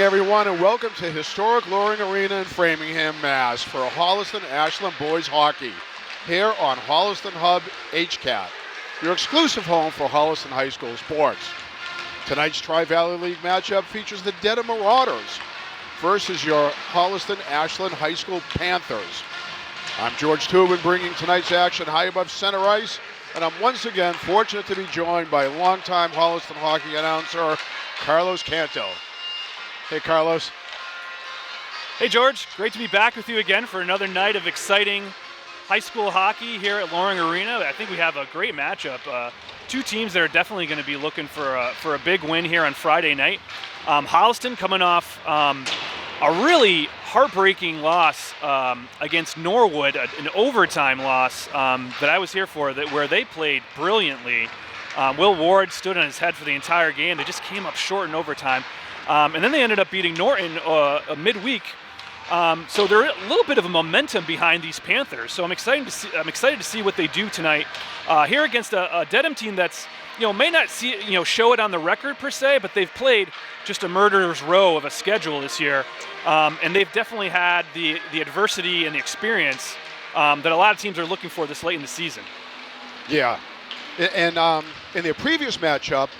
everyone, and welcome to historic Loring Arena in Framingham, Mass. for Holliston Ashland boys hockey here on Holliston Hub HCAT, your exclusive home for Holliston High School sports. Tonight's Tri-Valley League matchup features the Dedham Marauders versus your Holliston Ashland High School Panthers. I'm George Tubin, bringing tonight's action high above center ice, and I'm once again fortunate to be joined by longtime Holliston hockey announcer Carlos Canto. Hey, Carlos. Hey, George. Great to be back with you again for another night of exciting high school hockey here at Loring Arena. I think we have a great matchup. Two teams that are definitely going to be looking for a big win here on Friday night. Holliston coming off a really heartbreaking loss against Norwood, an overtime loss that I was here for, where they played brilliantly. Will Ward stood on his head for the entire game. They just came up short in overtime. And then they ended up beating Norton midweek. So they're a little bit of a momentum behind these Panthers. So I'm excited to see what they do tonight here against a Dedham team that's, may not show it on the record per se, but they've played just a murderer's row of a schedule this year. And they've definitely had the adversity and the experience that a lot of teams are looking for this late in the season. Yeah. And in their previous matchup,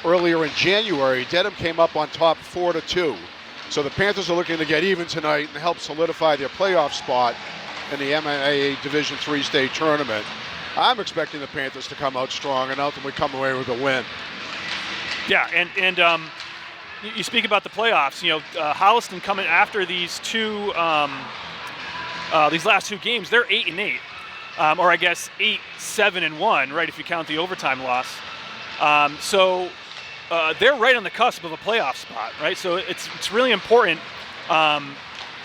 earlier in January, Dedham came up on top 4-2. So the Panthers are looking to get even tonight and help solidify their playoff spot in the MIAA Division III state tournament. I'm expecting the Panthers to come out strong and ultimately come away with a win. Yeah, and you speak about the playoffs. Holliston coming after these last two games, they're 8-8, or I guess 8-7-1, right? If you count the overtime loss. So they're right on the cusp of a playoff spot, right? So it's really important, or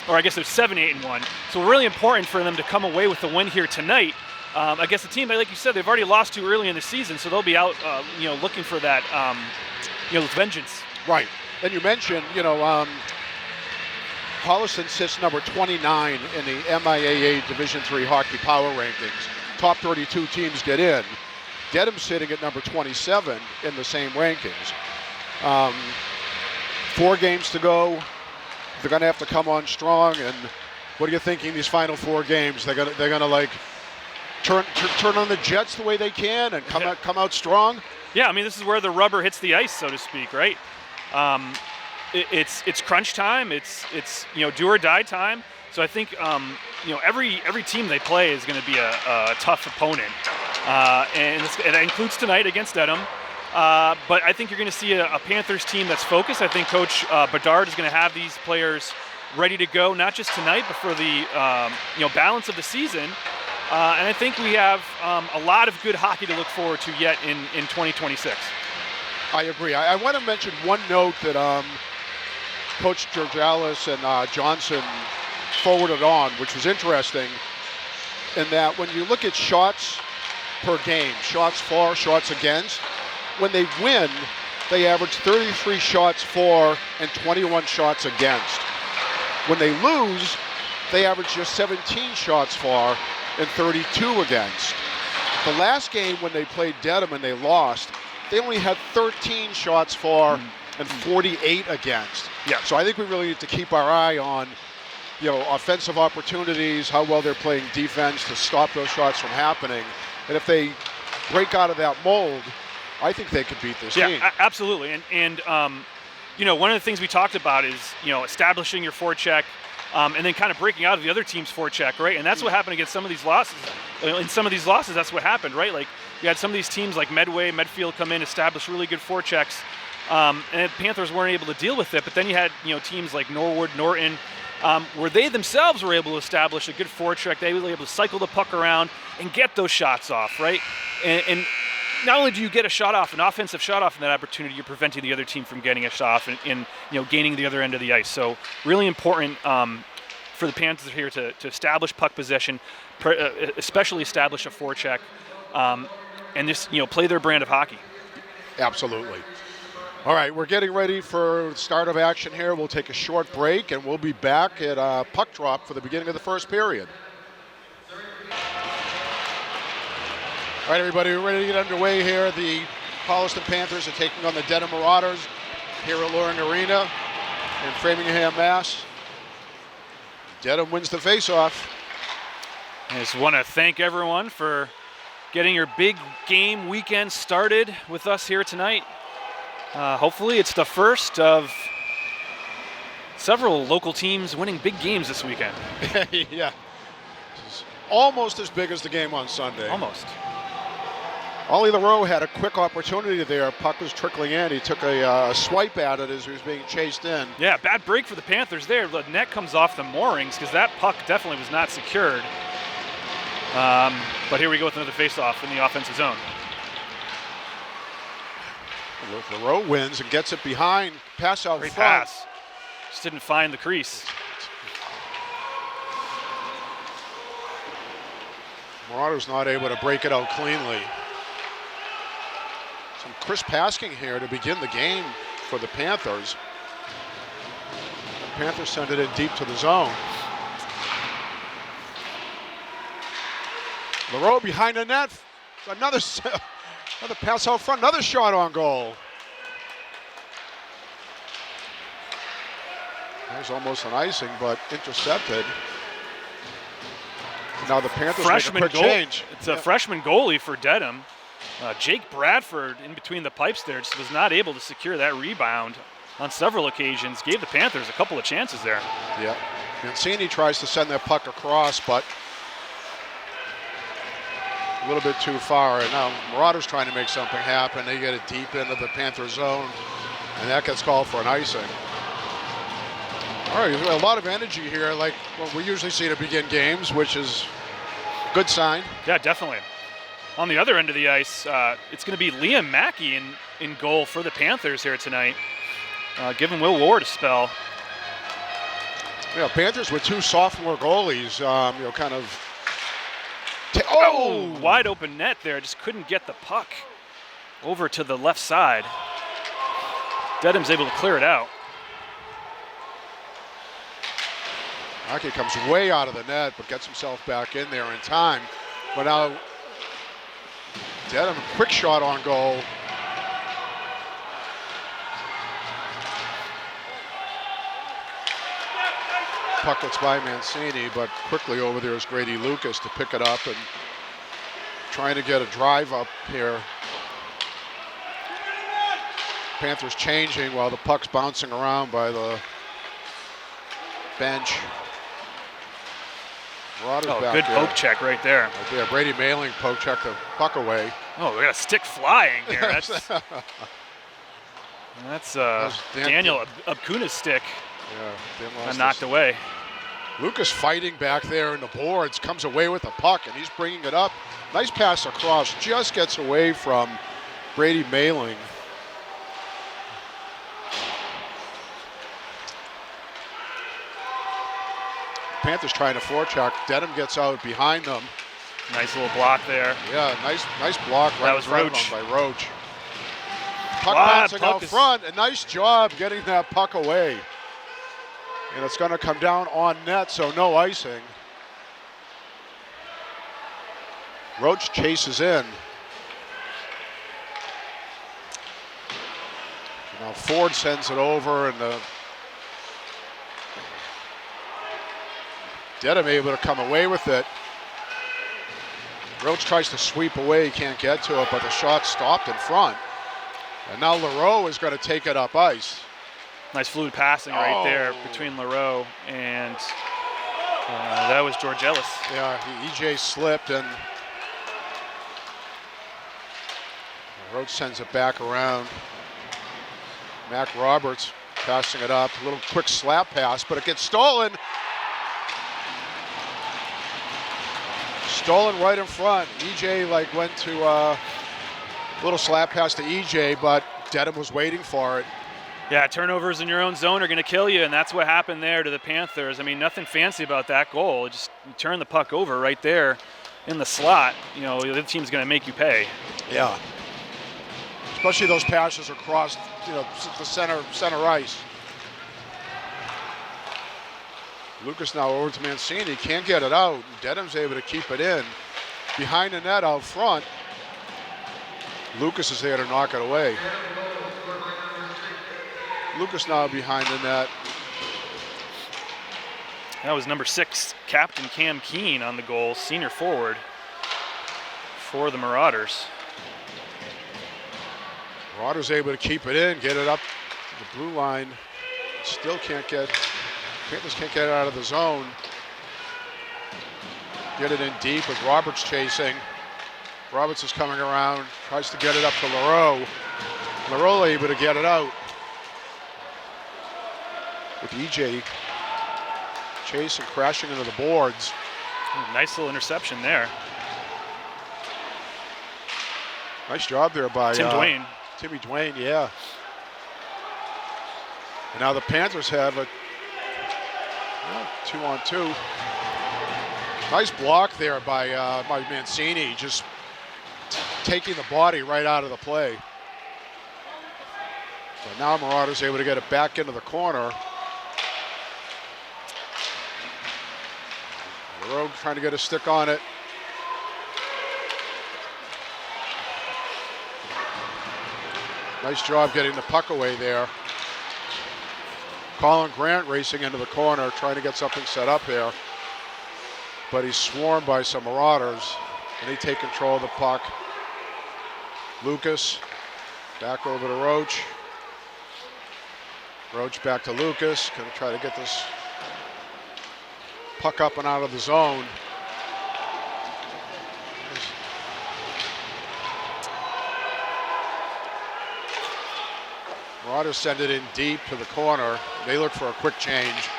I guess it's 7-8-1. So really important for them to come away with the win here tonight. I guess the team, like you said, they've already lost to early in the season, so they'll be out, looking for that, vengeance. Right. And you mentioned, Holliston sits number 29 in the MIAA Division III hockey power rankings. Top 32 teams get in. Dedham sitting at number 27 in the same rankings. 4 games to go. They're going to have to come on strong. And what are you thinking these final 4 games? They're gonna turn on the Jets the way they can and come out strong. Yeah, I mean, this is where the rubber hits the ice, so to speak, right? It's crunch time. It's do or die time. So I think every team they play is going to be a tough opponent. And that includes tonight against Dedham. But I think you're going to see a Panthers team that's focused. I think Coach Bedard is going to have these players ready to go, not just tonight, but for the balance of the season. And I think we have a lot of good hockey to look forward to yet in 2026. I agree. I want to mention one note that Coach Georgalis and Johnson forwarded on, which was interesting, in that when you look at shots per game, shots for, shots against, when they win, they average 33 shots for and 21 shots against. When they lose, they average just 17 shots for and 32 against. The last game when they played Dedham and they lost, they only had 13 shots for and 48 against. Yeah. So I think we really need to keep our eye on offensive opportunities, how well they're playing defense to stop those shots from happening. And if they break out of that mold, I think they could beat this team. Yeah, absolutely. And one of the things we talked about is, establishing your forecheck and then kind of breaking out of the other team's forecheck, right? And that's what happened against some of these losses. In some of these losses, that's what happened, right? Like, you had some of these teams like Medfield come in, establish really good forechecks, and the Panthers weren't able to deal with it. But then you had, teams like Norwood, Norton, where they themselves were able to establish a good forecheck. They were able to cycle the puck around and get those shots off, right? And not only do you get a shot off, an offensive shot off in that opportunity, you're preventing the other team from getting a shot off and gaining the other end of the ice. So really important for the Panthers here to establish puck possession, especially establish a forecheck, and just play their brand of hockey. Absolutely. All right, we're getting ready for the start of action here. We'll take a short break, and we'll be back at puck drop for the beginning of the first period. All right, everybody, we're ready to get underway here. The Holliston Panthers are taking on the Dedham Marauders here at Loring Arena. in Framingham, Mass. Dedham wins the faceoff. I just want to thank everyone for getting your big game weekend started with us here tonight. Hopefully it's the first of several local teams winning big games this weekend. Yeah. This is almost as big as the game on Sunday. Almost. Ollie LaRoe had a quick opportunity there. Puck was trickling in. He took a swipe at it as he was being chased in. Yeah, bad break for the Panthers there. The net comes off the moorings because that puck definitely was not secured. But here we go with another faceoff in the offensive zone. LaRoe wins and gets it behind. Pass out Great front. pass. Just didn't find the crease. Marauders not able to break it out cleanly. Some crisp passing here to begin the game for the Panthers. The Panthers send it in deep to the zone. LaRoe behind the net. Another pass out front, another shot on goal. There's almost an icing, but intercepted. Now the Panthers make a quick change. It's a freshman goalie for Dedham. Jake Bradford in between the pipes there just was not able to secure that rebound on several occasions. Gave the Panthers a couple of chances there. Yeah. Mancini tries to send that puck across, but a little bit too far. And now Marauders trying to make something happen. They get it deep into the Panther zone, and that gets called for an icing. All right, a lot of energy here, like what we usually see to begin games, which is a good sign. Yeah, definitely. On the other end of the ice, it's going to be Liam Mackey in goal for the Panthers here tonight, giving Will Ward a spell. Yeah, Panthers with two sophomore goalies, kind of. Wide open net there. Just couldn't get the puck over to the left side. Dedham's able to clear it out. Mackey comes way out of the net, but gets himself back in there in time. But now Dedham, quick shot on goal. Puck gets by Mancini, but quickly over there is Grady Lucas to pick it up and trying to get a drive up here. Panthers changing while the puck's bouncing around by the bench. Good poke check right there. Yeah, Brady Mailing poke checked the puck away. Oh, we got a stick flying here. That's Daniel Abkuna's stick. Yeah, knocked away. Lucas fighting back there in the boards, comes away with the puck, and he's bringing it up. Nice pass across, just gets away from Brady Mailing. Panthers trying to forecheck. Dedham gets out behind them. Nice little block there. Yeah, nice block. That was Roach. By Roach. Puck bouncing out front. A nice job getting that puck away. And it's going to come down on net, so no icing. Roach chases in. Now Ford sends it over, and Dedham able to come away with it. Roach tries to sweep away, he can't get to it, but the shot stopped in front. And now LaRoe is going to take it up ice. Nice fluid passing right there between LaRoe and that was George Ellis. Yeah, EJ slipped and Roach sends it back around. Mac Roberts passing it up, a little quick slap pass, but it gets stolen. Stolen right in front. EJ went to a little slap pass to EJ, but Dedham was waiting for it. Yeah, turnovers in your own zone are going to kill you, and that's what happened there to the Panthers. I mean, nothing fancy about that goal. Just you turn the puck over right there in the slot. The other team's going to make you pay. Yeah. Especially those passes across, the center ice. Lucas now over to Mancini, can't get it out. Dedham's able to keep it in. Behind the net out front, Lucas is there to knock it away. Lucas now behind the net. That was number 6, Captain Cam Keene on the goal, senior forward for the Marauders. Marauders able to keep it in, get it up the blue line. Still Panthers can't get it out of the zone. Get it in deep with Roberts chasing. Roberts is coming around, tries to get it up to Leroux. Leroux able to get it out. With EJ chasing, crashing into the boards. Nice little interception there. Nice job there by Timmy Dwayne, yeah. And now the Panthers have a 2-on-2. Nice block there by Mancini, just taking the body right out of the play. But now Marauders able to get it back into the corner. Leroux trying to get a stick on it. Nice job getting the puck away there. Colin Grant racing into the corner, trying to get something set up there. But he's swarmed by some Marauders, and they take control of the puck. Lucas back over to Roach. Roach back to Lucas, gonna try to get this puck up and out of the zone. Marauders send it in deep to the corner. They look for a quick change.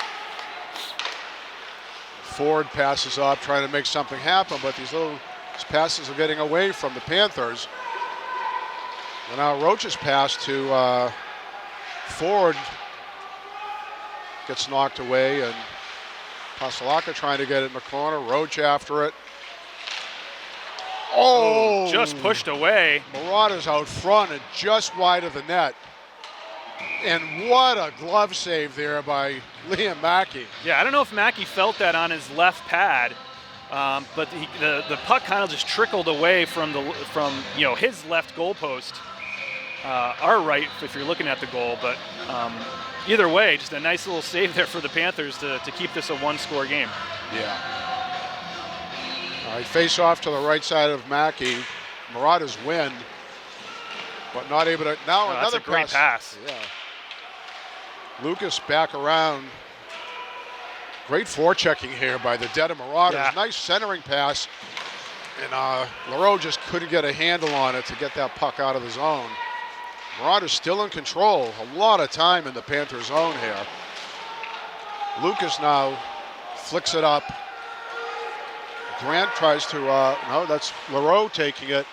Ford passes up, trying to make something happen, but these passes are getting away from the Panthers. And now Roach's pass to Ford gets knocked away, and Pasalaka trying to get it in the corner. Roach after it. Oh! Just pushed away. Marauders out front and just wide of the net. And what a glove save there by Liam Mackey. Yeah, I don't know if Mackey felt that on his left pad, but the puck kind of just trickled away from his left goalpost, our right if you're looking at the goal. But either way, just a nice little save there for the Panthers to keep this a one-score game. Yeah. All right, face off to the right side of Mackey. Marauders win, but not able to. Now another that's a great pass. Yeah. Lucas back around. Great forechecking here by the Dedham Marauders. Yeah. Nice centering pass. And Leroux just couldn't get a handle on it to get that puck out of the zone. Marauders still in control. A lot of time in the Panther zone here. Lucas now flicks it up. Grant tries to, no, that's Leroux taking it,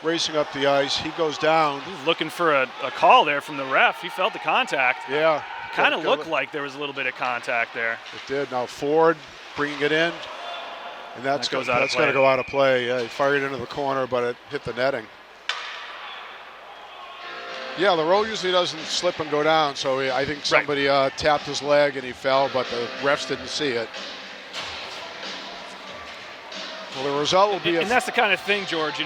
racing up the ice. He goes down. He's looking for a call there from the ref. He felt the contact. Yeah. Kind of looked like there was a little bit of contact there. It did. Now Ford bringing it in, and that's going to go out of play. Yeah, he fired into the corner, but it hit the netting. Yeah, Leroux usually doesn't slip and go down, so I think somebody tapped his leg and he fell, but the refs didn't see it. Well, the result will be... And that's the kind of thing, George,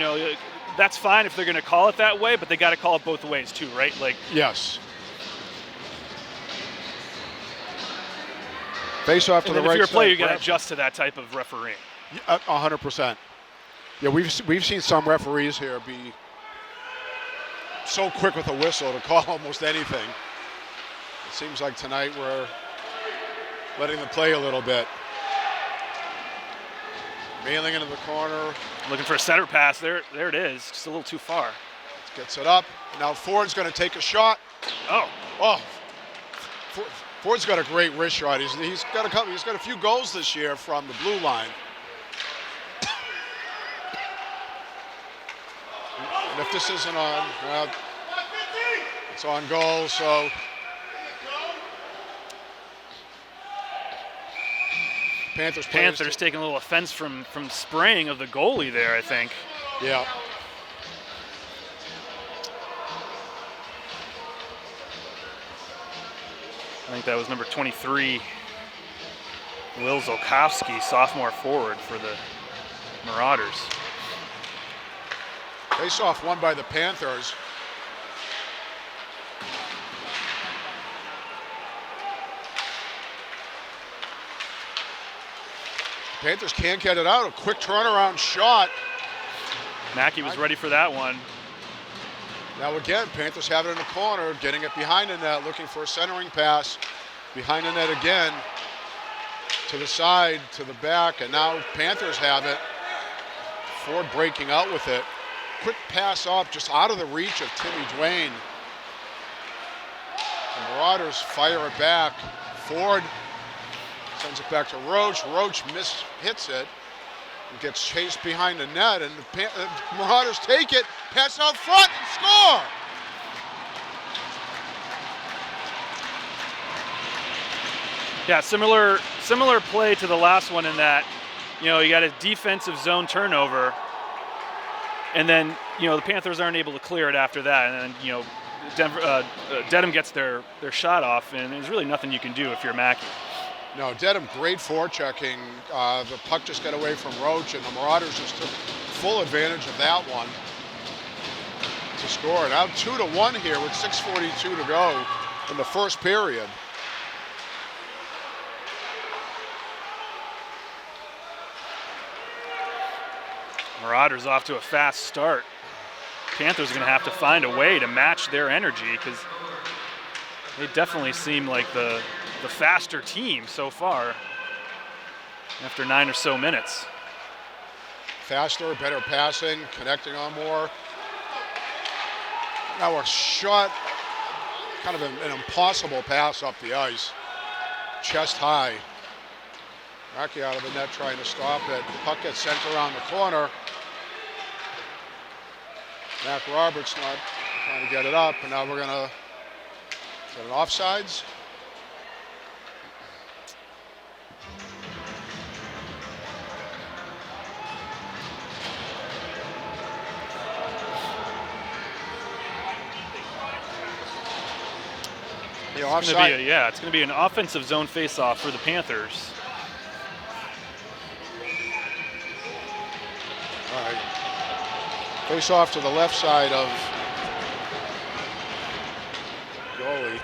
that's fine if they're going to call it that way, but they got to call it both ways too, right? Yes. Face off to the right side. If you're a player, you got to adjust to that type of refereeing. 100%. Yeah, we've seen some referees here be so quick with a whistle to call almost anything. It seems like tonight we're letting them play a little bit. Mailing into the corner. Looking for a center pass. There it is. Just a little too far. Gets it up. Now Ford's going to take a shot. Oh. Ford's got a great wrist shot. He's got a few goals this year from the blue line. And if this isn't on, it's on goal, so. Panthers taking a little offense from spraying of the goalie there, I think. Yeah. I think that was number 23, Will Zolkowski, sophomore forward for the Marauders. Face-off won by the Panthers. Panthers can't get it out. A quick turnaround shot. Mackey was ready for that one. Now again, Panthers have it in the corner, getting it behind the net, looking for a centering pass. Behind the net again. To the side, to the back, and now Panthers have it. Ford breaking out with it. Quick pass off, just out of the reach of Timmy Dwayne. The Marauders fire it back. Ford sends it back to Roach. Roach hits it. And gets chased behind the net, and the Marauders take it, pass out front, and score! Yeah, similar play to the last one in that, you got a defensive zone turnover, and then, the Panthers aren't able to clear it after that, and then, Dedham gets their shot off, and there's really nothing you can do if you're Mackey. No, Dedham, great forechecking. The puck just got away from Roach, and the Marauders just took full advantage of that one to score. Now 2-1 here with 6:42 to go in the first period. Marauders off to a fast start. Panthers are going to have to find a way to match their energy because they definitely seem like the faster team so far after 9 or so minutes. Faster, better passing, connecting on more. Now a shot, kind of an impossible pass up the ice. Chest high. Mackey out of the net trying to stop it. The puck gets sent around the corner. Mac Roberts not trying to get it up, and now we're going to get an offsides. It's going to be an offensive zone face-off for the Panthers. All right. Face off to the left side of goalie.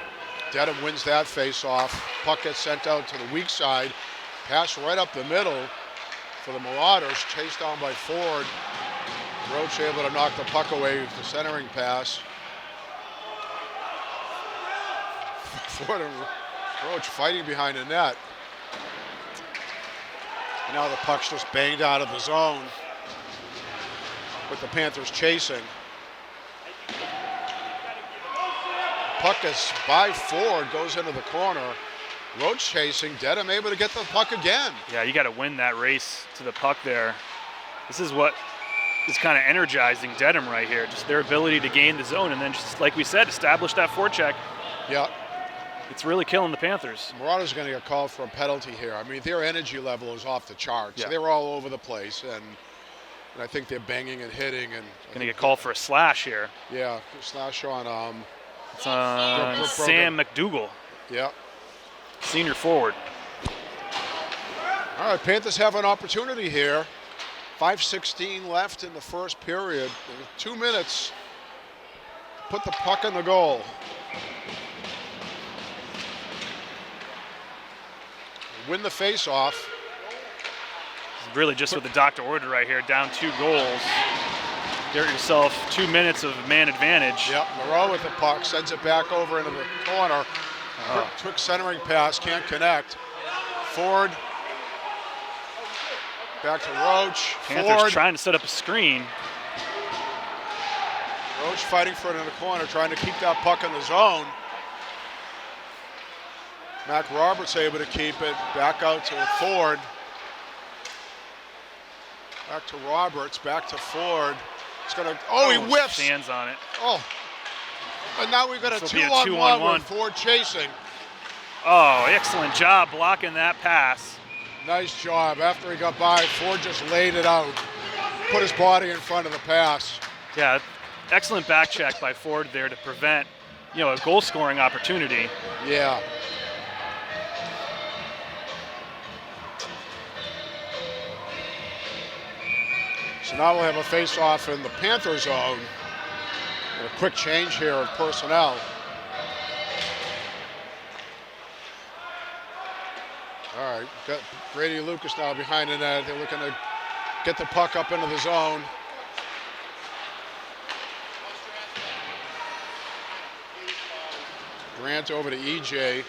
Dedham wins that face off. Puck gets sent out to the weak side. Pass right up the middle for the Marauders. Chased down by Ford. Roach able to knock the puck away with the centering pass. Ford and Roach fighting behind the net. And now the puck's just banged out of the zone with the Panthers chasing. Puck is by Ford, goes into the corner. Roach chasing, Dedham able to get the puck again. Yeah, you got to win that race to the puck there. This is what is kind of energizing Dedham right here. Just their ability to gain the zone and then just, like we said, establish that forecheck. Yeah. It's really killing the Panthers. Marauders are going to get called for a penalty here. I mean, their energy level is off the charts. Yeah. They're all over the place, and I think they're banging and hitting. And going to get called for a slash here. Yeah, slash on. It's on Sam McDougal. Yeah. Senior forward. All right, Panthers have an opportunity here. 5:16 left in the first period. 2 minutes. Put the puck in the goal. Win the face-off. Really just what the doctor ordered right here, down 2 goals. Get yourself 2 minutes of man advantage. Yep, Moreau with the puck, sends it back over into the corner. Quick centering pass, can't connect. Ford, back to Roach. Panthers Ford. trying to set up a screen. Roach fighting for it in the corner, trying to keep that puck in the zone. Mac Roberts able to keep it. Back out to Ford. Back to Roberts. Back to Ford. He's gonna. Oh, he whiffs. Stands on it. Oh. And now we've got a This will be a 2-on-1 with Ford chasing. Oh, excellent job blocking that pass. Nice job. After he got by, Ford just laid it out. Put his body in front of the pass. Yeah, excellent back check by Ford there to prevent, a goal scoring opportunity. Yeah. So now we'll have a face-off in the Panther zone. And a quick change here of personnel. All right, got Brady Lucas now behind the net. They're looking to get the puck up into the zone. Grant over to EJ.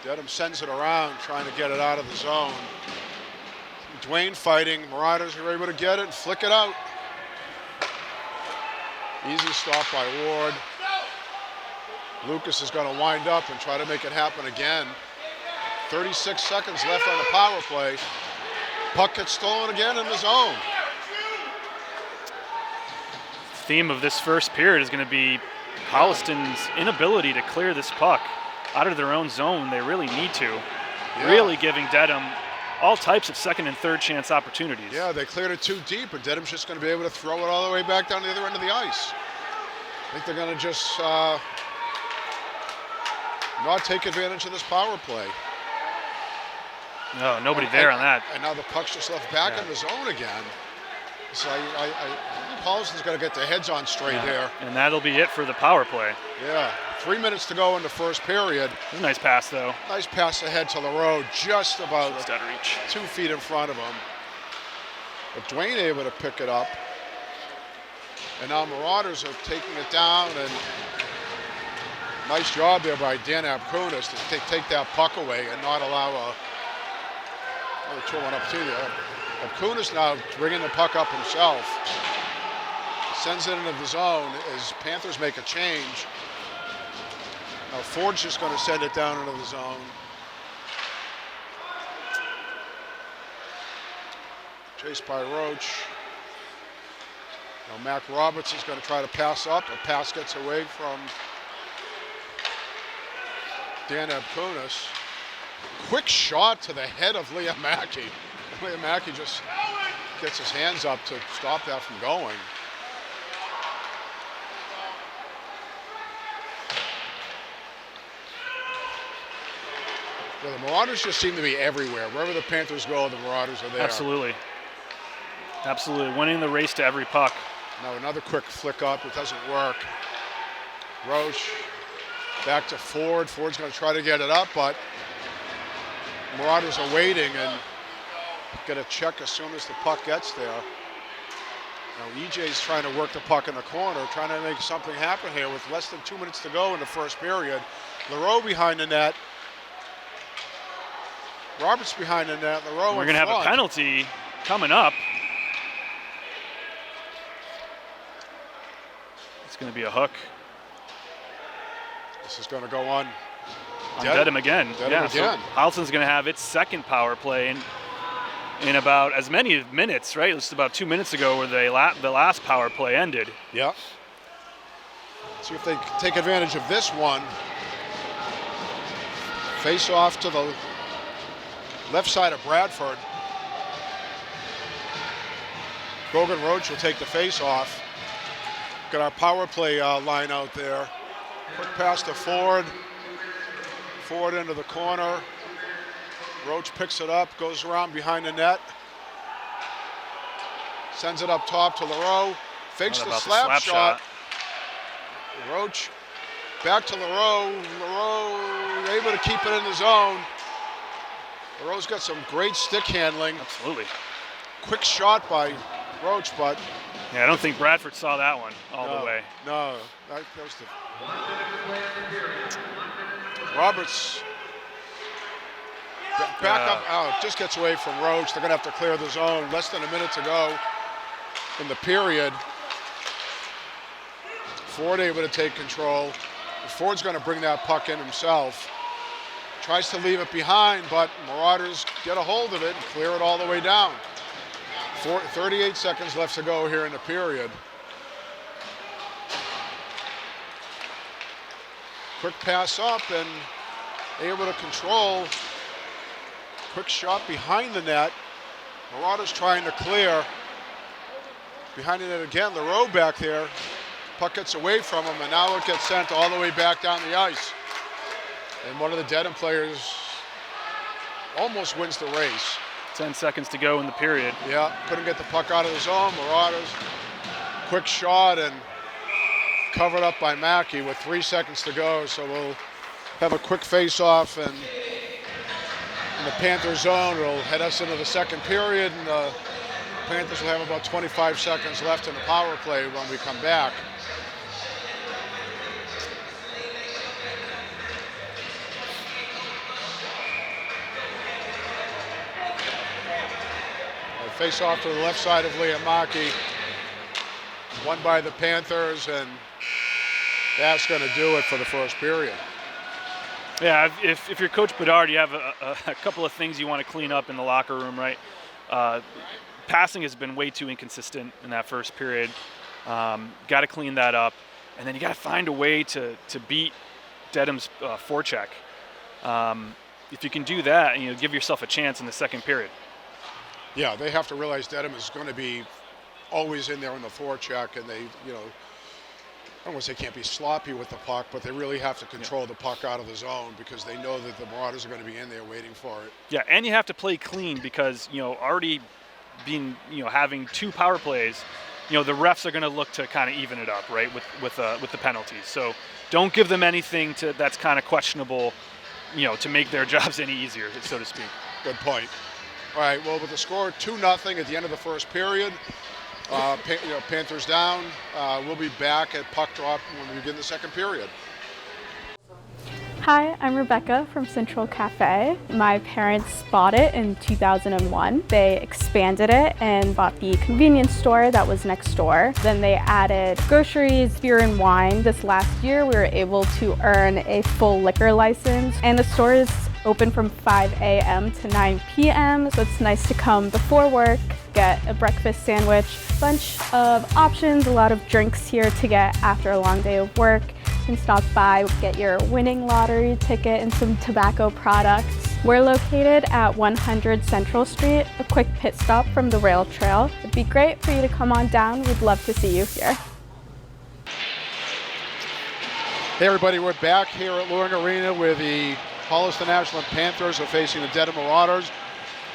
Dedham sends it around, trying to get it out of the zone. Dwayne fighting. Marauders are able to get it and flick it out. Easy stop by Ward. Lucas is going to wind up and try to make it happen again. 36 seconds left on the power play. Puck gets stolen again in the zone. The theme of this first period is going to be Holliston's inability to clear this puck out of their own zone. They really need to. Yeah. Really giving Dedham all types of second and third chance opportunities. Yeah, they cleared it too deep, and Dedham's just going to be able to throw it all the way back down to the other end of the ice. I think they're going to just not take advantage of this power play. No, nobody there on that. And now the puck's just left back in the zone again. So Holliston's got to get their heads on straight here. And that'll be it for the power play. Yeah, 3 minutes to go in the first period. A nice pass, though. Nice pass ahead to LaRoe, just about Just out of reach. 2 feet in front of him. But Dwayne able to pick it up. And now Marauders are taking it down, and nice job there by Dan Abkunis to take that puck away and not allow another 2-1 opportunity. Abkunis now bringing the puck up himself. Sends it into the zone as Panthers make a change. Now Ford's just going to send it down into the zone. Chased by Roach. Now Mac Roberts is going to try to pass up. A pass gets away from Dan Abkunis. Quick shot to the head of Liam Mackey. Liam Mackey just gets his hands up to stop that from going. Yeah, the Marauders just seem to be everywhere. Wherever the Panthers go, the Marauders are there. Absolutely. Absolutely. Winning the race to every puck. Now another quick flick up. It doesn't work. Roche back to Ford. Ford's going to try to get it up, but Marauders are waiting and get a check as soon as the puck gets there. Now EJ's trying to work the puck in the corner, trying to make something happen here with less than 2 minutes to go in the first period. LaRoe behind the net. Roberts behind the net. LaRoe We're going to have a penalty coming up. It's going to be a hook. This is going to go on Dedham again. Dedham again. So Holliston's going to have its second power play in about as many minutes, right? It was about 2 minutes ago where the last power play ended. Yeah. See if they can take advantage of this one. Face off to the left side of Bradford. Gogan Roach will take the face off. Got our power play line out there. Quick pass to Ford. Ford into the corner. Roach picks it up, goes around behind the net. Sends it up top to LaRoe. Fakes the slap shot. Roach back to LaRoe. LaRoe able to keep it in the zone. LaRoe's got some great stick handling. Absolutely. Quick shot by Roach, but yeah, I don't think Bradford saw that one all the way. No, that was the Roberts back up. Oh, just gets away from Roach. They're going to have to clear the zone. Less than a minute to go in the period. Ford able to take control. Ford's going to bring that puck in himself. Tries to leave it behind, but Marauders get a hold of it and clear it all the way down. 38 seconds left to go here in the period. Quick pass up and able to control. Quick shot behind the net. Marauders trying to clear. Behind the net again, LaRoe back there. Puck gets away from him, and now it gets sent all the way back down the ice. And one of the Dedham players almost wins the race. 10 seconds to go in the period. Yeah, couldn't get the puck out of the zone. Marauders, quick shot and covered up by Mackey with 3 seconds to go. So we'll have a quick face-off and in the Panther zone. It'll head us into the second period, and the Panthers will have about 25 seconds left in the power play when we come back. Face off to the left side of Liamaki. Won by the Panthers, and that's going to do it for the first period. Yeah, if you're Coach Bedard, you have a couple of things you want to clean up in the locker room, right? Passing has been way too inconsistent in that first period. Got to clean that up, and then you got to find a way to beat Dedham's forecheck. If you can do that, give yourself a chance in the second period. Yeah, they have to realize Dedham is going to be always in there in the forecheck, and they, I don't want to say can't be sloppy with the puck, but they really have to control the puck out of the zone because they know that the Marauders are going to be in there waiting for it. Yeah, and you have to play clean because, already being, having 2 power plays, the refs are going to look to kind of even it up, right, with the penalties. So don't give them anything that's kind of questionable, to make their jobs any easier, so to speak. Good point. All right, well, with the score 2-0 at the end of the first period, Panthers down. We'll be back at puck drop when we begin the second period. Hi, I'm Rebecca from Central Cafe. My parents bought it in 2001. They expanded it and bought the convenience store that was next door. Then they added groceries, beer, and wine. This last year, we were able to earn a full liquor license, and the store is open from 5 a.m. to 9 p.m. So it's nice to come before work, get a breakfast sandwich, bunch of options, a lot of drinks here to get after a long day of work. You can stop by, get your winning lottery ticket and some tobacco products. We're located at 100 Central Street, a quick pit stop from the rail trail. It'd be great for you to come on down. We'd love to see you here. Hey everybody, we're back here at Loring Arena with the Holliston Ashland Panthers are facing the Dedham Marauders.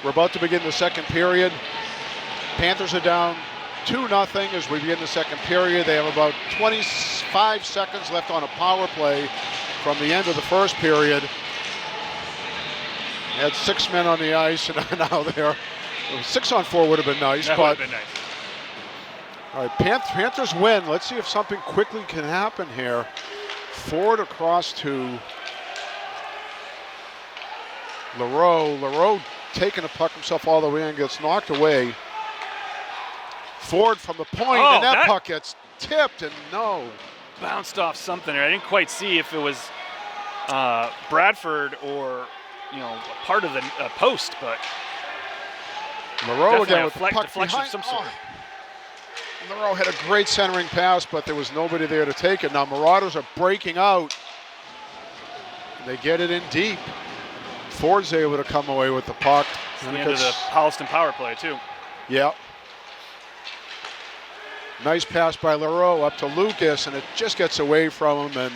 We're about to begin the second period. Panthers are down 2-0 as we begin the second period. They have about 25 seconds left on a power play from the end of the first period. They had 6 men on the ice, and now they're 6-on-4 would have been nice. That would have been nice. All right, Panthers win. Let's see if something quickly can happen here. Forward across to Leroux. Leroux taking the puck himself all the way in, gets knocked away. Ford from the point, and that puck gets tipped, and bounced off something there. I didn't quite see if it was Bradford or part of the post, but Leroux again with the puck deflection behind. of some sort. Leroux had a great centering pass, but there was nobody there to take it. Now Marauders are breaking out. They get it in deep. Ford's able to come away with the puck. It's the end of the Holliston power play, too. Yeah. Nice pass by Leroux up to Lucas, and it just gets away from him. And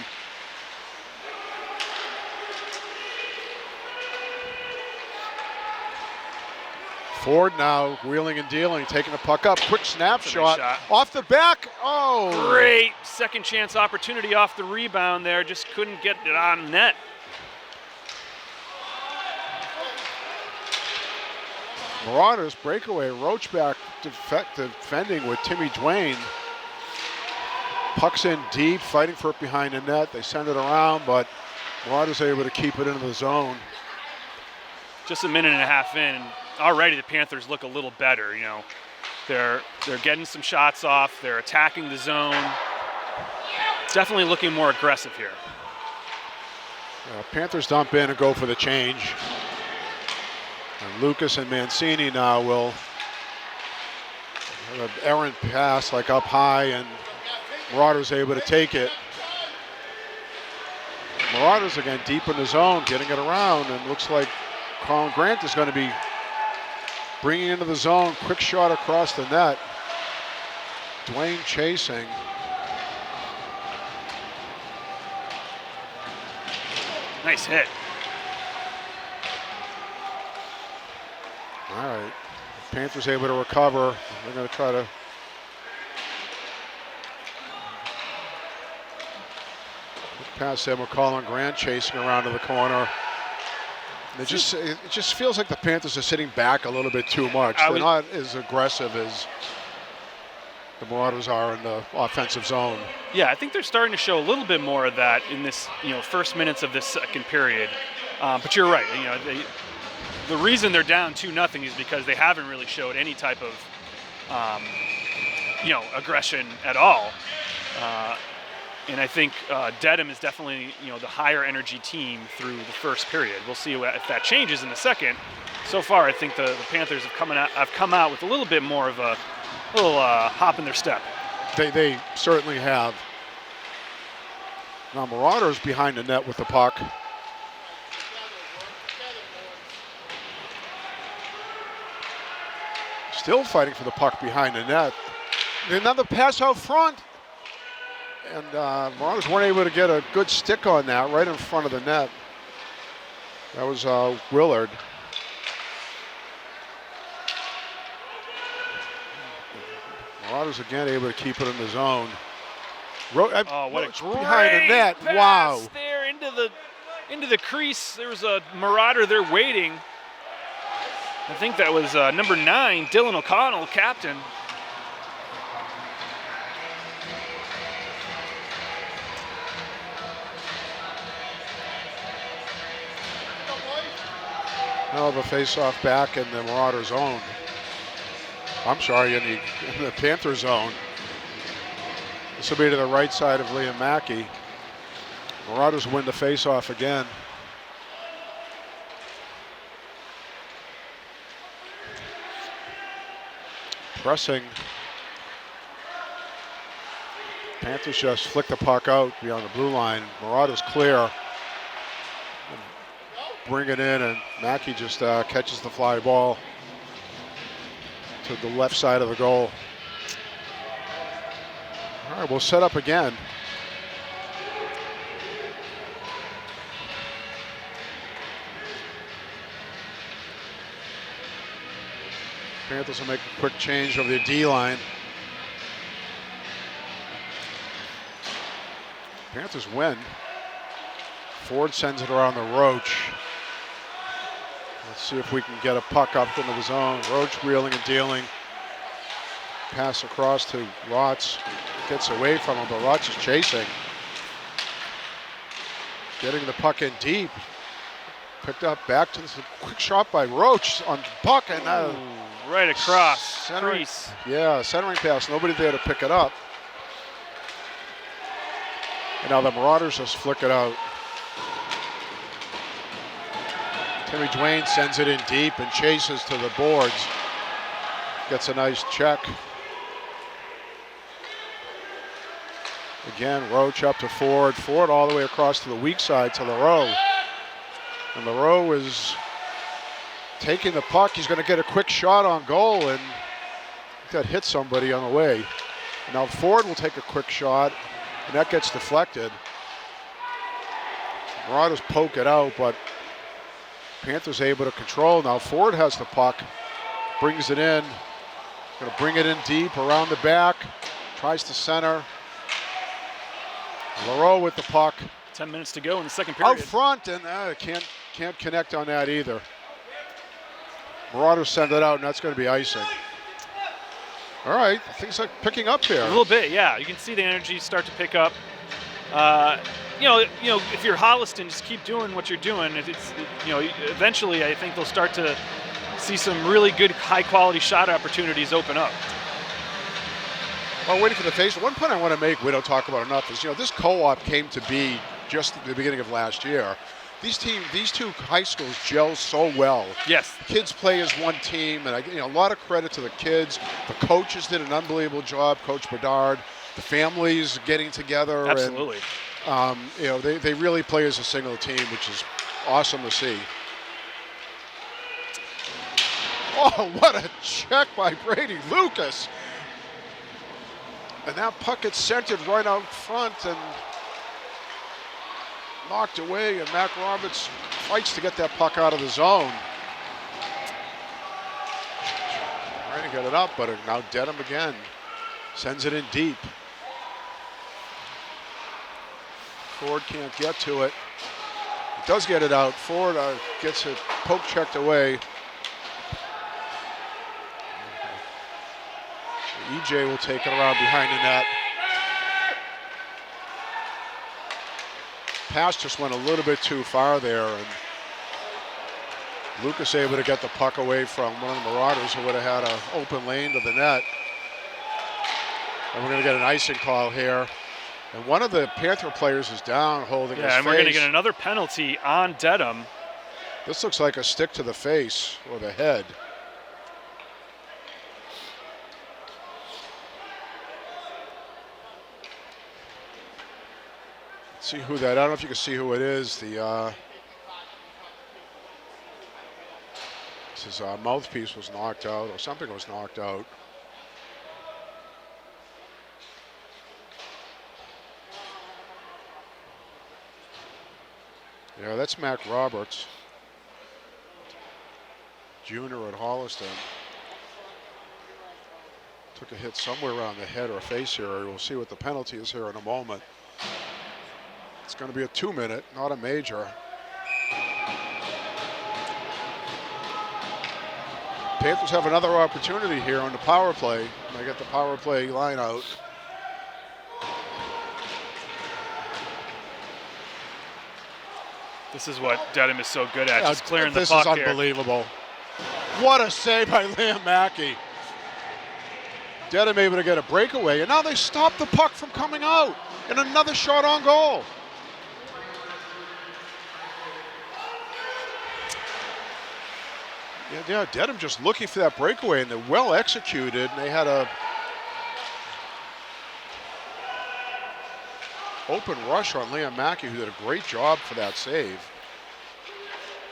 Ford now wheeling and dealing, taking the puck up. Quick snapshot off the back. Oh! Great second chance opportunity off the rebound there. Just couldn't get it on net. Marauders breakaway, Roachback defending with Timmy Dwayne. Puck's in deep, fighting for it behind the net. They send it around, but Marauders able to keep it into the zone. Just a minute and a half in, and already the Panthers look a little better. They're getting some shots off. They're attacking the zone. Definitely looking more aggressive here. Panthers dump in and go for the change. And Lucas and Mancini now will have an errant pass like up high, and Marauders able to take it. Marauders again deep in the zone, getting it around, and looks like Colin Grant is going to be bringing into the zone. Quick shot across the net. Dwayne chasing. Nice hit. All right, Panthers able to recover. They're going to try to pass him with Colin Grant chasing around to the corner. It just feels like the Panthers are sitting back a little bit too much. They're not as aggressive as the Marauders are in the offensive zone. Yeah, I think they're starting to show a little bit more of that in this, first minutes of this second period. But you're right. The reason they're down 2-0 is because they haven't really showed any type of, aggression at all. And I think Dedham is definitely, the higher energy team through the first period. We'll see if that changes in the second. So far, I think the Panthers have come out with a little bit more of a little hop in their step. They certainly have. Now Marauders behind the net with the puck. Still fighting for the puck behind the net. Another pass out front. And Marauders weren't able to get a good stick on that right in front of the net. That was Willard. Marauders again able to keep it in the zone. What a great behind the net! Pass wow! There into the crease. There was a Marauder there waiting. I think that was number 9, Dylan O'Connell, captain. Now the face-off back in the Marauder zone. I'm sorry, in the Panther zone. This will be to the right side of Liam Mackey. Marauders win the face-off again. Pressing. Panthers just flick the puck out beyond the blue line. Marauders clear. Bring it in, and Mackey just catches the fly ball to the left side of the goal. All right, we'll set up again. Panthers will make a quick change of the D line. Panthers win. Ford sends it around the Roach. Let's see if we can get a puck up into the zone. Roach wheeling and dealing. Pass across to Rotz. Gets away from him, but Rotz is chasing. Getting the puck in deep. Picked up back to the quick shot by Roach on puck, and right across. Centering pass. Nobody there to pick it up. And now the Marauders just flick it out. Timmy Dwayne sends it in deep and chases to the boards. Gets a nice check. Again, Roach up to Ford. Ford all the way across to the weak side to LaRoe. And LaRoe is taking the puck. He's going to get a quick shot on goal, and that hit somebody on the way. Now Ford will take a quick shot, and that gets deflected. Marauders poke it out, but Panthers able to control. Now Ford has the puck, brings it in. Going to bring it in deep around the back. Tries to center. LaRoe with the puck. 10 minutes to go in the second period. Out front, and can't connect on that either. Marauders send it out, and that's going to be icing. All right, things are picking up here. A little bit, yeah. You can see the energy start to pick up. If you're Holliston, just keep doing what you're doing. Eventually, I think they'll start to see some really good, high-quality shot opportunities open up. While waiting for the face, one point I want to make we don't talk about enough is, this co-op came to be just at the beginning of last year. These two high schools gel so well. Yes. Kids play as one team, and a lot of credit to the kids. The coaches did an unbelievable job, Coach Bedard. The families getting together. Absolutely. And, they really play as a single team, which is awesome to see. Oh, what a check by Brady Lucas. And that puck gets centered right out front and knocked away, and Mac Roberts fights to get that puck out of the zone. Trying to get it up, but now Dedham again. Sends it in deep. Ford can't get to it. does get it out. Ford gets it poke checked away. EJ will take it around behind the net. Pass just went a little bit too far there, and Lucas able to get the puck away from one of the Marauders who would have had an open lane to the net. And we're going to get an icing call here. And one of the Panther players is down holding his face. Yeah, and we're going to get another penalty on Dedham. This looks like a stick to the face or the head. Let's see who that, I don't know if you can see who it is. His mouthpiece was knocked out, or something was knocked out. Yeah, that's Mac Roberts, junior at Holliston. Took a hit somewhere around the head or face here. We'll see what the penalty is here in a moment. It's going to be a 2-minute, not a major. Panthers have another opportunity here on the power play. They get the power play line out. This is what Dedham is so good at, just clearing the puck here. This is unbelievable. What a save by Liam Mackey. Dedham able to get a breakaway, and now they stop the puck from coming out. And another shot on goal. Yeah, Dedham just looking for that breakaway, and they're well executed, and they had a open rush on Liam Mackey, who did a great job for that save.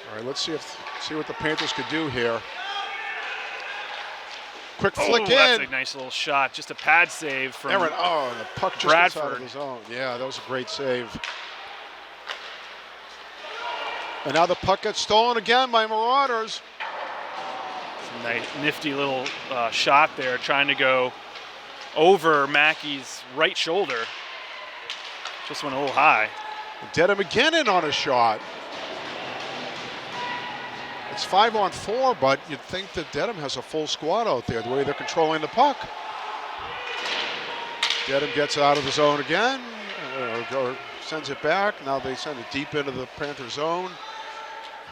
All right, let's see what the Panthers could do here. Quick flick in. That's a nice little shot. Just a pad save from Aaron, and the puck just gets out of the zone. Yeah, that was a great save. And now the puck gets stolen again by Marauders. Nice, nifty little shot there, trying to go over Mackey's right shoulder. Just went a little high. Dedham again in on a shot. It's 5-on-4, but you'd think that Dedham has a full squad out there, the way they're controlling the puck. Dedham gets out of the zone again, or sends it back. Now they send it deep into the Panther zone.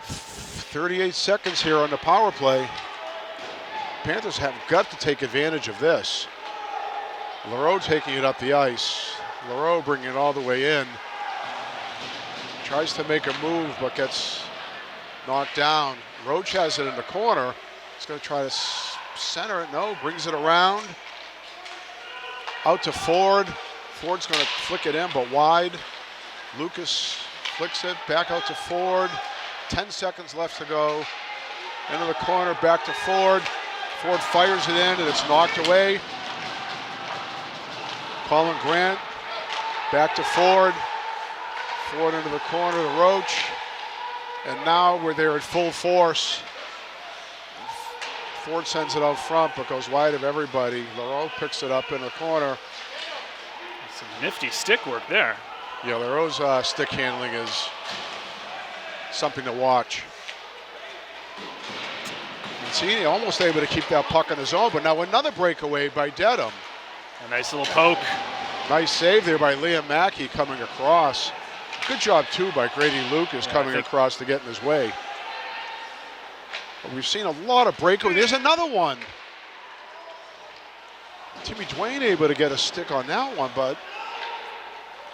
38 seconds here on the power play. Panthers have got to take advantage of this. LaRoe taking it up the ice. LaRoe bringing it all the way in. Tries to make a move, but gets knocked down. Roach has it in the corner. He's going to try to center it. No, brings it around. Out to Ford. Ford's going to flick it in, but wide. Lucas flicks it back out to Ford. 10 seconds left to go. Into the corner, back to Ford. Ford fires it in, and it's knocked away. Colin Grant back to Ford. Ford into the corner to Roach. And now we're there at full force. Ford sends it out front, but goes wide of everybody. LaRoe picks it up in the corner. Some nifty stick work there. Yeah, LaRoe's stick handling is something to watch. Mancini almost able to keep that puck in his own, but now another breakaway by Dedham. A nice little poke. Nice save there by Liam Mackey coming across. Good job, too, by Grady Lucas coming across to get in his way. But we've seen a lot of breakaways. There's another one. Timmy Dwayne able to get a stick on that one, but,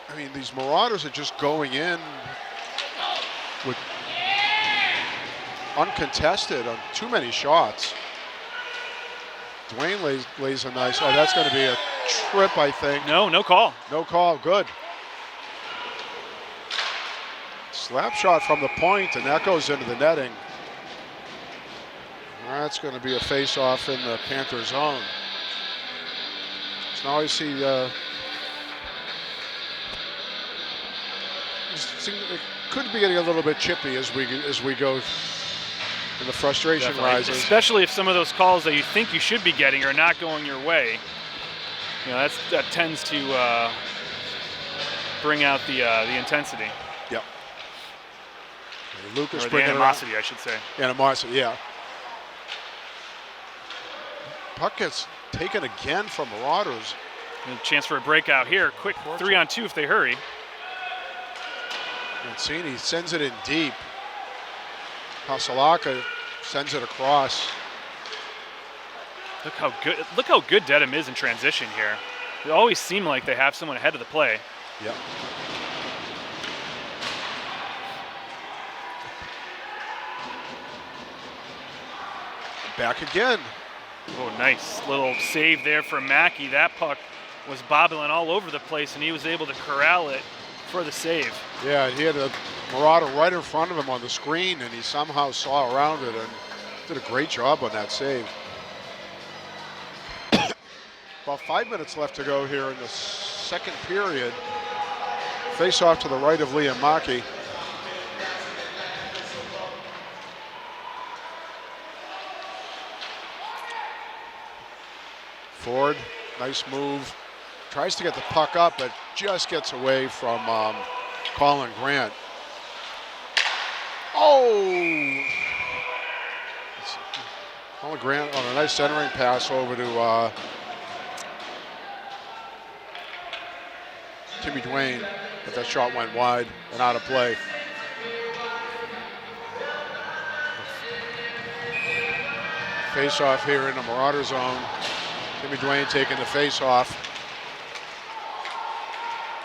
I mean, these Marauders are just going in with uncontested on too many shots. Dwayne lays a nice, that's going to be a trip, I think. No call. No call, good. Slap shot from the point, and that goes into the netting. That's going to be a face-off in the Panther zone. So now I see it could be getting a little bit chippy as we go, and the frustration rises. Especially if some of those calls that you think you should be getting are not going your way. You know, that tends to bring out the intensity. Yep. Lucas Or the bringing animosity, I should say. Animosity, yeah. Puck gets taken again from Marauders. And a chance for a breakout here. Quick 3-on-2 if they hurry. Mancini sends it in deep. Pasalaka sends it across. Look how good Dedham is in transition here. They always seem like they have someone ahead of the play. Yep. Back again. Oh, nice little save there for Mackey. That puck was bobbling all over the place, and he was able to corral it for the save. Yeah, he had a Marauder right in front of him on the screen, and he somehow saw around it and did a great job on that save. About 5 minutes left to go here in the second period. Face off to the right of Liam Mackey. Ford, nice move. Tries to get the puck up, but just gets away from Colin Grant. Oh! Colin Grant on a nice centering pass over to Timmy Dwayne, but that shot went wide and out of play. Face off here in the Marauder zone. Timmy Dwayne taking the face off.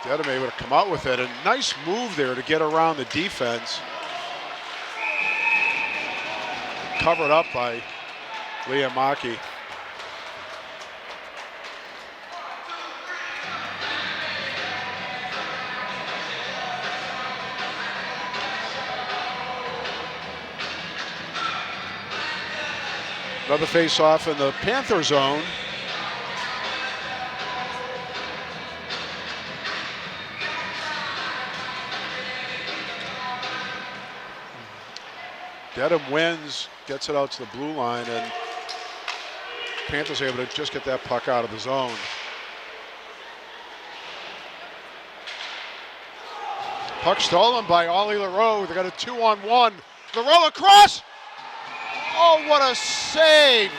Dedham able to come out with it. A nice move there to get around the defense. Covered up by Liam Mackey. Another face-off in the Panther zone. Dedham wins, gets it out to the blue line, and Panthers able to just get that puck out of the zone. Puck stolen by Ollie LaRoe. They got a 2-on-1. LaRoe across. Oh, what a save.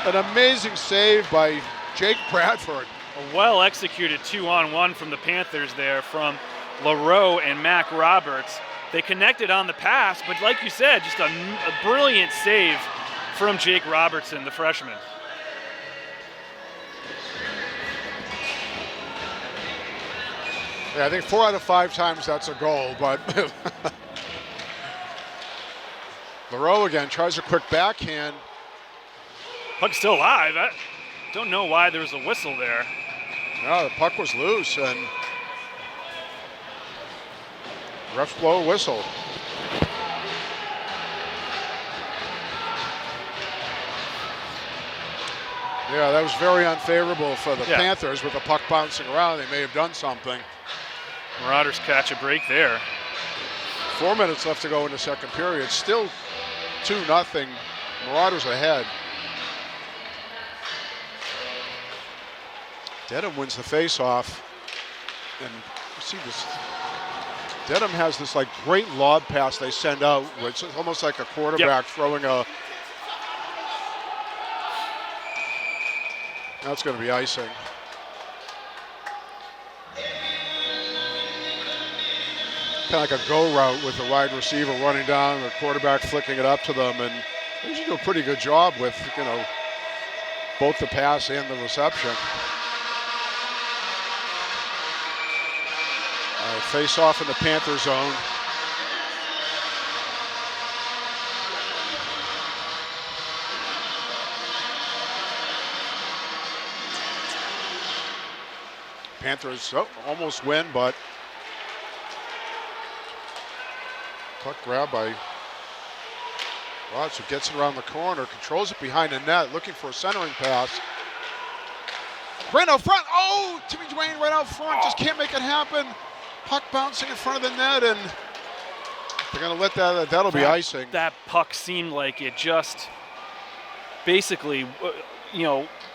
An amazing save by Jake Bradford. A well-executed 2-on-1 from the Panthers there from LaRoe and Mac Roberts. They connected on the pass, but like you said, just a brilliant save from Jake Robertson, the freshman. Yeah, I think 4 out of 5 times that's a goal, but LaRoe again tries a quick backhand. Puck's still alive. I don't know why there was a whistle there. No, the puck was loose, and refs blow a whistle. Yeah, that was very unfavorable for the Panthers with the puck bouncing around. They may have done something. Marauders catch a break there. 4 minutes left to go in the second period. Still 2-0. Marauders ahead. Dedham wins the face-off. And you see this. Dedham has this like great lob pass they send out, which is almost like a quarterback throwing a. That's going to be icing. Kind of like a go route with the wide receiver running down, the quarterback flicking it up to them, and they usually do a pretty good job with, you know, both the pass and the reception. Face off in the Panther zone. Panthers almost win, but puck grab by Watts, who gets it around the corner, controls it behind the net, looking for a centering pass. Right out front. Oh, Timmy Dwayne right out front, just can't make it happen. Puck bouncing in front of the net, and they're going to let that'll be icing. That puck seemed like it just basically,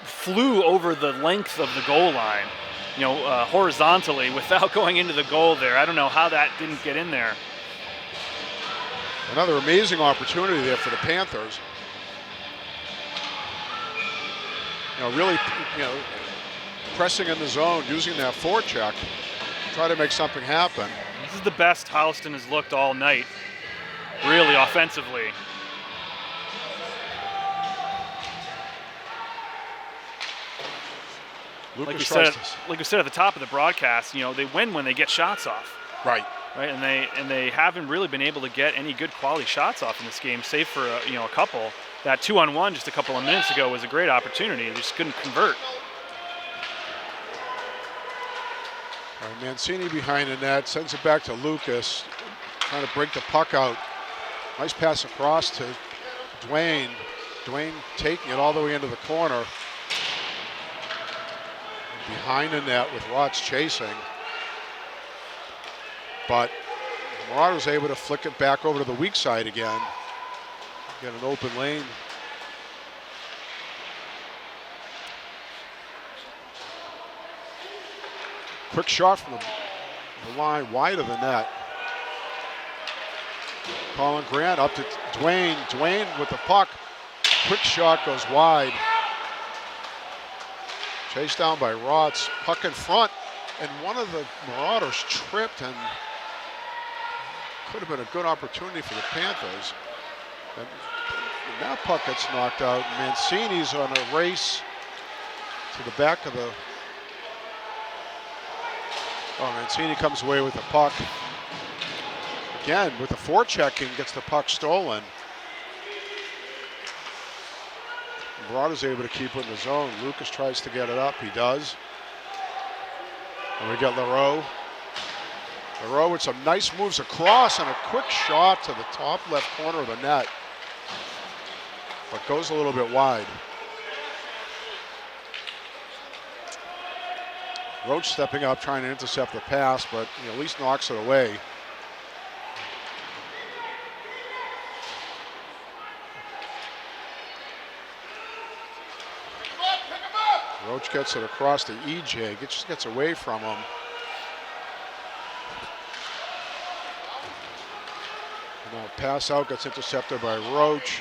flew over the length of the goal line. horizontally without going into the goal there. I don't know how that didn't get in there. Another amazing opportunity there for the Panthers. Really, pressing in the zone, using that forecheck, try to make something happen. This is the best Holliston has looked all night, really offensively. Like we said at the top of the broadcast, they win when they get shots off. Right. Right, and they haven't really been able to get any good quality shots off in this game, save for a couple. That 2-on-1 just a couple of minutes ago was a great opportunity. They just couldn't convert. All right, Mancini behind the net, sends it back to Lucas, trying to break the puck out. Nice pass across to Dwayne. Dwayne taking it all the way into the corner. Behind the net with Rotz chasing. But Marauders able to flick it back over to the weak side again. Get an open lane. Quick shot from the line wide of the net. Colin Grant up to Dwayne. Dwayne with the puck. Quick shot goes wide. Chased down by Rotz. Puck in front. And one of the Marauders tripped, and could have been a good opportunity for the Panthers. And that puck gets knocked out. Mancini's on a race to the back of the... Oh, Mancini comes away with the puck. Again, with the forechecking, gets the puck stolen. Marauders able to keep it in the zone. Lucas tries to get it up. He does. And we got Leroux. Leroux with some nice moves across and a quick shot to the top left corner of the net. But goes a little bit wide. Roach stepping up, trying to intercept the pass, but at least knocks it away. Roach gets it across to EJ, just gets away from him. Now pass out, gets intercepted by Roach.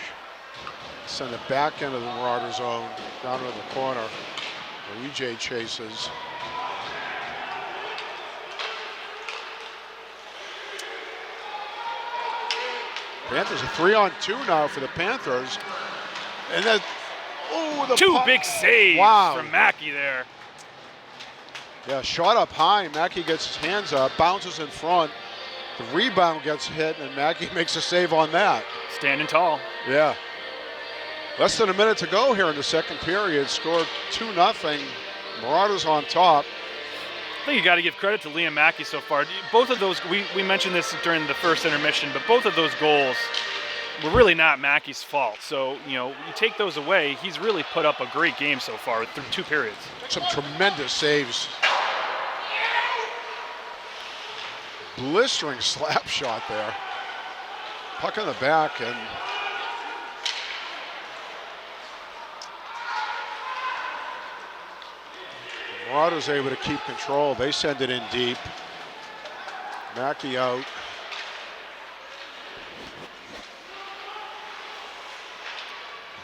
Send it back into the Marauder zone, down into the corner, where EJ chases. Panthers a 3-on-2 now for the Panthers. And then, the two puck. Big saves from Mackey there. Yeah, shot up high. Mackey gets his hands up, bounces in front. The rebound gets hit, and Mackey makes a save on that. Standing tall. Yeah. Less than a minute to go here in the second period. Scored 2-0. Marauders on top. I think you got to give credit to Liam Mackey so far. Both of those, we mentioned this during the first intermission, but both of those goals were really not Mackey's fault. So, you take those away, he's really put up a great game so far through 2 periods. Some tremendous saves. Blistering slap shot there. Puck in the back, and Marauders able to keep control. They send it in deep. Mackey out.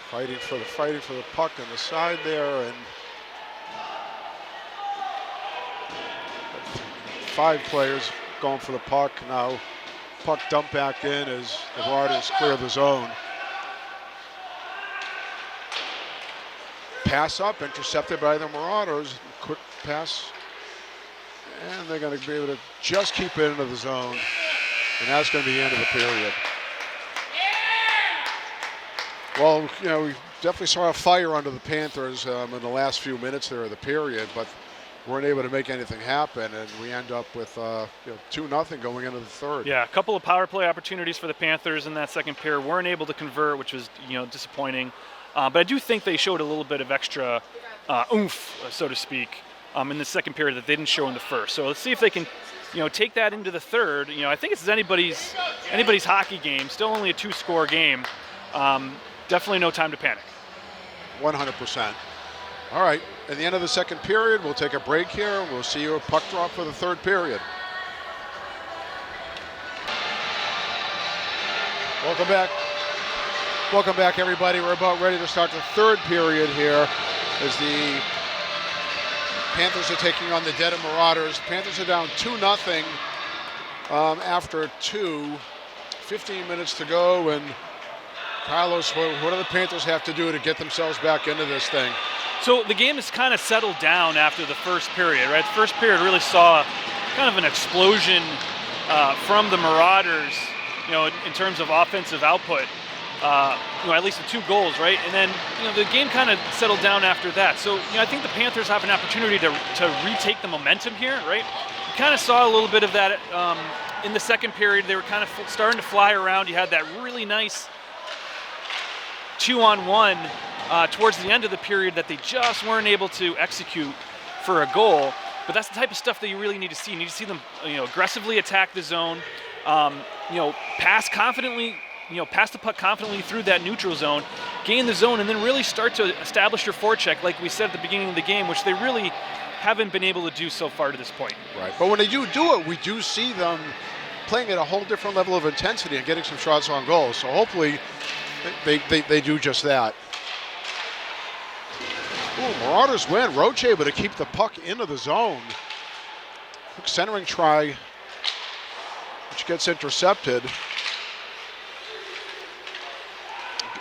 Fighting for the puck on the side there, and 5 players going for the puck now. Puck dumped back in as the Marauders clear the zone. Pass up, intercepted by the Marauders. Quick pass, and they're going to be able to just keep it into the zone, and that's going to be the end of the period. Well, we definitely saw a fire under the Panthers in the last few minutes there of the period, but weren't able to make anything happen, and we end up with 2-0 going into the third. Yeah, a couple of power play opportunities for the Panthers in that second period. Weren't able to convert, which was disappointing. But I do think they showed a little bit of extra oomph, so to speak, in the second period that they didn't show in the first. So let's see if they can, take that into the third. I think it's anybody's hockey game. Still only a 2-score game. Definitely no time to panic. 100%. All right, at the end of the second period, we'll take a break here. We'll see you at puck drop for the third period. Welcome back. Welcome back, everybody. We're about ready to start the third period here as the Panthers are taking on the Dedham Marauders. Panthers are down 2-0 after 15 minutes to go. And Carlos, what do the Panthers have to do to get themselves back into this thing? So the game has kind of settled down after the first period, right? The first period really saw kind of an explosion from the Marauders, in terms of offensive output. At least the 2 goals, right? And then, the game kind of settled down after that. So, I think the Panthers have an opportunity to retake the momentum here, right? You kind of saw a little bit of that in the second period. They were kind of starting to fly around. You had that really nice 2-on-1 towards the end of the period that they just weren't able to execute for a goal. But that's the type of stuff that you really need to see. You need to see them, aggressively attack the zone, pass confidently, pass the puck confidently through that neutral zone, gain the zone, and then really start to establish your forecheck, like we said at the beginning of the game, which they really haven't been able to do so far to this point. Right, but when they do it, we do see them playing at a whole different level of intensity and getting some shots on goal. So hopefully they do just that. Ooh, Marauders win. Roche able to keep the puck into the zone. Quick centering try, which gets intercepted.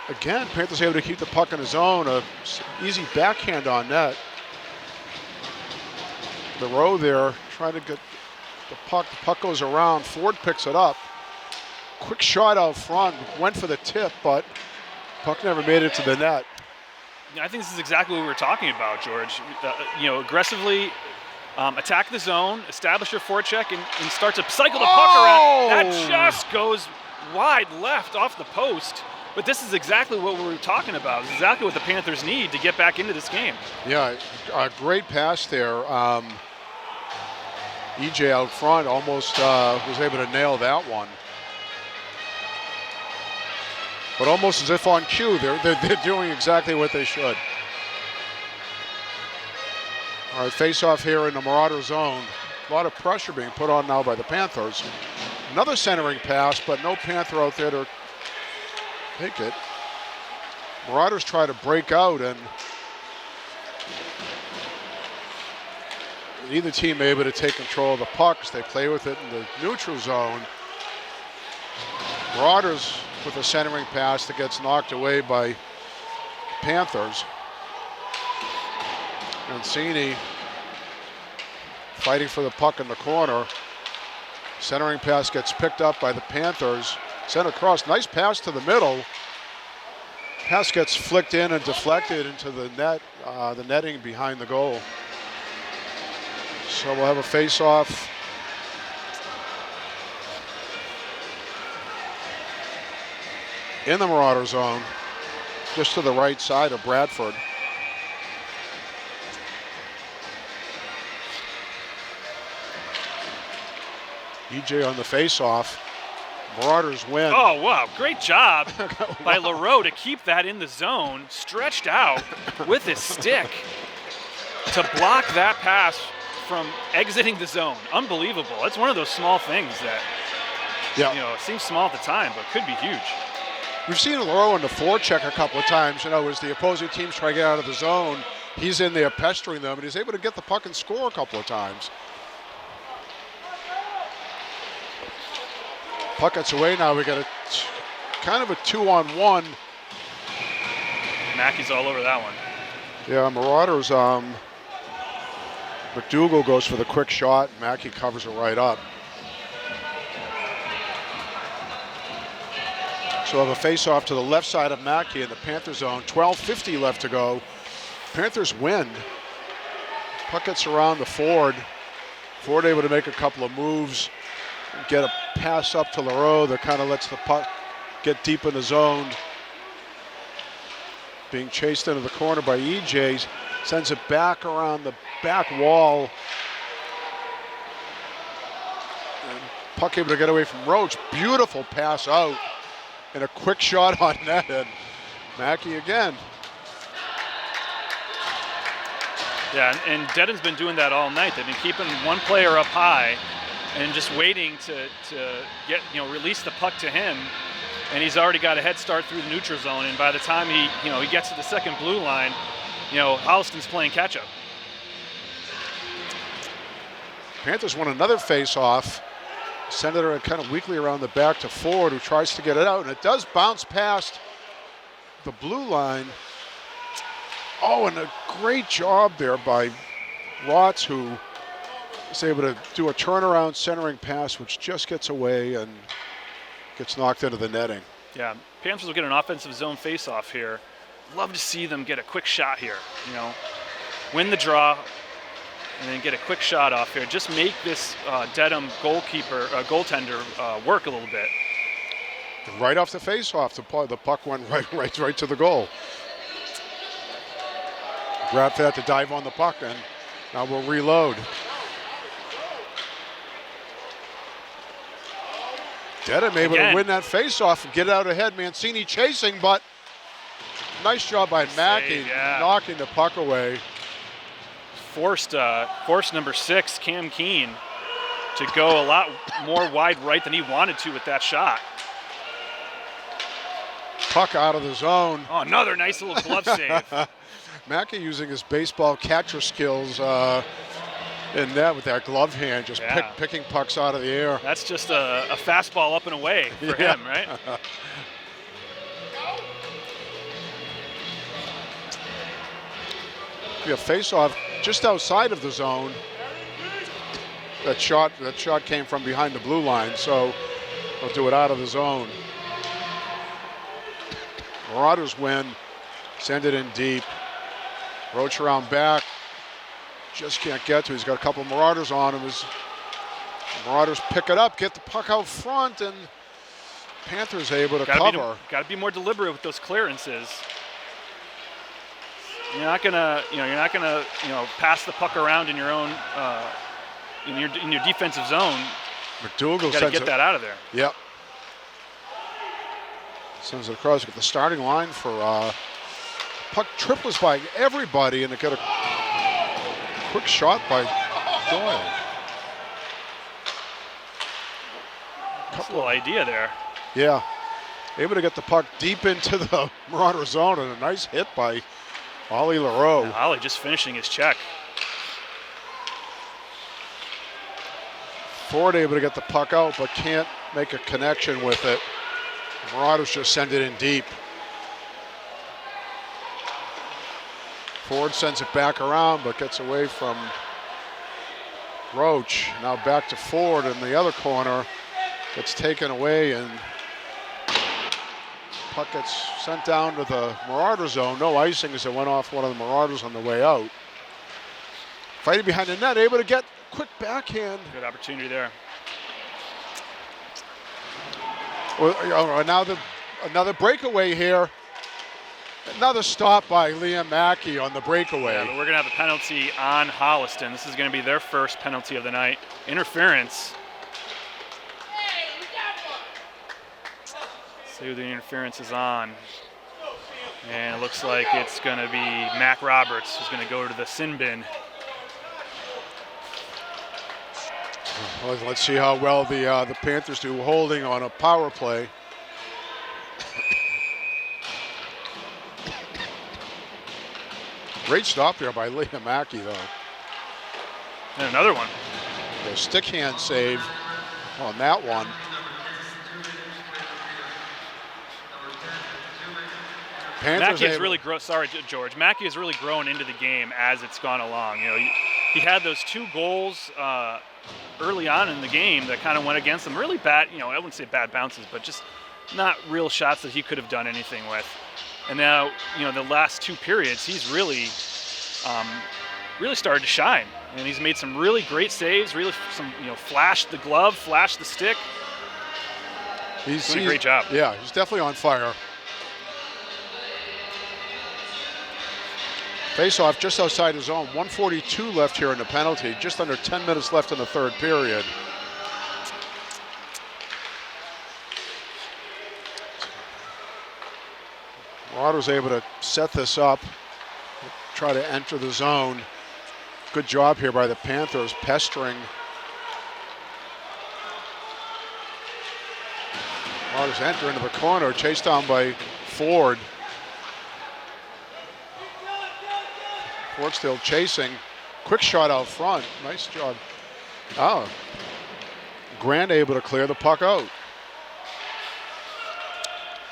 Again, Panthers able to keep the puck in the zone. A easy backhand on net. The row there trying to get the puck. The puck goes around. Ford picks it up. Quick shot out front. Went for the tip, but puck never made it to the net. I think this is exactly what we were talking about, George. Aggressively attack the zone, establish your forecheck, and start to cycle the puck around. That just goes wide left off the post. But this is exactly what we were talking about. It's exactly what the Panthers need to get back into this game. Yeah, a great pass there. EJ out front almost was able to nail that one. But almost as if on cue, they're doing exactly what they should. All right, face-off here in the Marauder zone. A lot of pressure being put on now by the Panthers. Another centering pass, but no Panther out there to take it. Marauders try to break out, and neither team able to take control of the pucks. They play with it in the neutral zone. Marauders with a centering pass that gets knocked away by Panthers. Mancini fighting for the puck in the corner. Centering pass gets picked up by the Panthers. Sent across, nice pass to the middle. Pass gets flicked in and deflected into the net, the netting behind the goal. So we'll have a face-off. In the Marauder zone, just to the right side of Bradford. EJ on the face-off. Marauders win. Oh, wow. Great job by LaRoe to keep that in the zone, stretched out with his stick to block that pass from exiting the zone. Unbelievable. It's one of those small things that, seems small at the time, but could be huge. We've seen LaRoe in the forecheck a couple of times, as the opposing teams try to get out of the zone. He's in there pestering them, and he's able to get the puck and score a couple of times. Puck gets away now. We got a kind of a 2-on-1. Mackey's all over that one. Yeah, Marauders. McDougal goes for the quick shot. Mackey covers it right up. So we'll have a face-off to the left side of Mackey in the Panther zone. 12:50 left to go. Panthers win. Puck gets around the Ford. Ford able to make a couple of moves. Get a pass up to LaRoe that kind of lets the puck get deep in the zone. Being chased into the corner by EJ. Sends it back around the back wall. And puck able to get away from Roach. Beautiful pass out. And a quick shot on net. And Mackey again. Yeah, and Dedham's been doing that all night. They've been keeping one player up high and just waiting to get, release the puck to him. And he's already got a head start through the neutral zone. And by the time he gets to the second blue line, Holliston's playing catch up. Panthers won another face-off. Send it kind of weakly around the back to Ford, who tries to get it out, and it does bounce past the blue line. Oh, and a great job there by Rotz, who is able to do a turnaround centering pass, which just gets away and gets knocked into the netting. Yeah, Panthers will get an offensive zone face-off here. Love to see them get a quick shot here. Win the draw, and then get a quick shot off here. Just make this Dedham goaltender work a little bit. Right off the face-off, the puck went right to the goal. Bradford had to dive on the puck, and now we'll reload. Dedham able to win that face-off and get it out ahead. Mancini chasing, but nice job by Mackey, knocking the puck away. Forced number 6, Cam Keene, to go a lot more wide right than he wanted to with that shot. Puck out of the zone. Oh, another nice little glove save. Mackey using his baseball catcher skills in that with that glove hand, just picking pucks out of the air. That's just a fastball up and away for him, right? We have face-off just outside of the zone. That shot came from behind the blue line, so they'll do it out of the zone. Marauders win, send it in deep. Roach around back, just can't get to it. He's got a couple of Marauders on him. The Marauders pick it up, get the puck out front, and Panthers able to cover. Got to be more deliberate with those clearances. You're not gonna pass the puck around in your own in your defensive zone. McDougal got to get that out of there. Yep. Sends it across. Get the starting line for puck triples by everybody, and they got a quick shot by Doyle. That's a little idea there. Yeah. Able to get the puck deep into the Marauder zone, and a nice hit by Ollie LaRoe. Yeah, Ollie just finishing his check. Ford able to get the puck out, but can't make a connection with it. The Marauders just send it in deep. Ford sends it back around, but gets away from Roach. Now back to Ford in the other corner. Gets taken away, and puck gets sent down to the Marauder zone. No icing as it went off one of the Marauders on the way out. Fighting behind the net, able to get quick backhand. Good opportunity there. Well, now another breakaway here. Another stop by Liam Mackey on the breakaway. Yeah, but we're going to have a penalty on Holliston. This is going to be their first penalty of the night. Interference. See who the interference is on. And it looks like it's going to be Mac Roberts who's going to go to the sin bin. Well, let's see how well the Panthers do holding on a power play. Great stop there by Liam Mackey, though. And another one. The stick hand save on that one. Mackey has really grown. Sorry, George. Mackey has really grown into the game as it's gone along. He had those 2 goals early on in the game that kind of went against him. Really bad. I wouldn't say bad bounces, but just not real shots that he could have done anything with. And now, the last 2 periods, he's really started to shine. And he's made some really great saves. Really, flashed the glove, flashed the stick. He's doing a great job. Yeah, he's definitely on fire. Face-off just outside his zone. 1:42 left here in the penalty. Just under 10 minutes left in the third period. Marauders able to set this up, try to enter the zone. Good job here by the Panthers, pestering. Marauders enter into the corner, chased down by Ford. Ford still chasing. Quick shot out front. Nice job. Oh. Grant able to clear the puck out.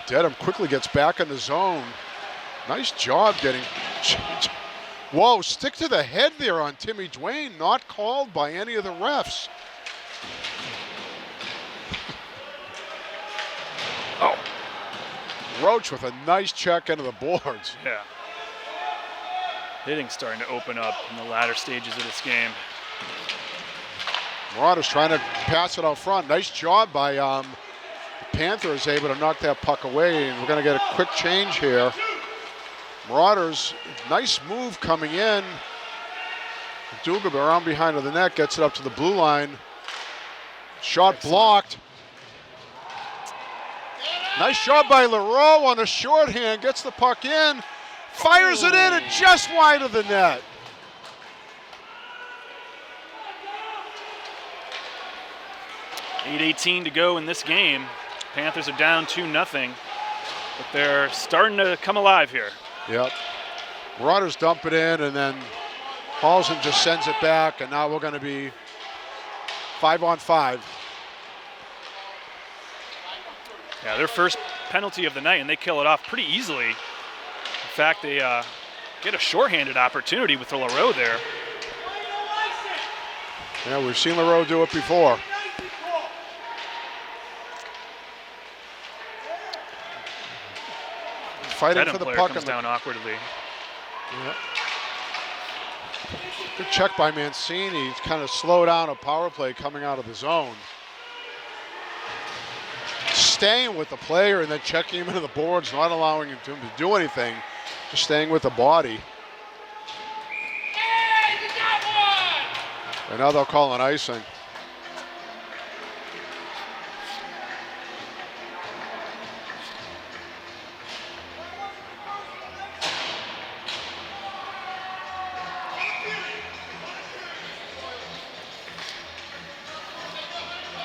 Dedham quickly gets back in the zone. Nice job getting. Whoa, stick to the head there on Timmy Dwayne, not called by any of the refs. Oh. Roach with a nice check into the boards. Yeah. Hitting's starting to open up in the latter stages of this game. Marauders trying to pass it out front. Nice job by the Panthers, able to knock that puck away, and we're going to get a quick change here. Marauders, nice move coming in. Dugab around behind of the net, gets it up to the blue line. Shot blocked. Nice job by Leroux on the shorthand, gets the puck in, fires it in and just wide of the net. .8:18 to go in this game. Panthers are down 2-0, but they're starting to come alive here. Yep. Marauders dump it in, and then Halsen just sends it back, and now we're going to be 5-on-5. Yeah, their first penalty of the night, and they kill it off pretty easily. In fact, they get a shorthanded opportunity with the Leroux there. Yeah, we've seen Leroux do it before. Fighting Dedham for the player puck. comes down awkwardly. Yeah. Good check by Mancini. He's kind of slow down a power play coming out of the zone. Staying with the player and then checking him into the boards, not allowing him to do anything, just staying with the body. And now they'll call an icing.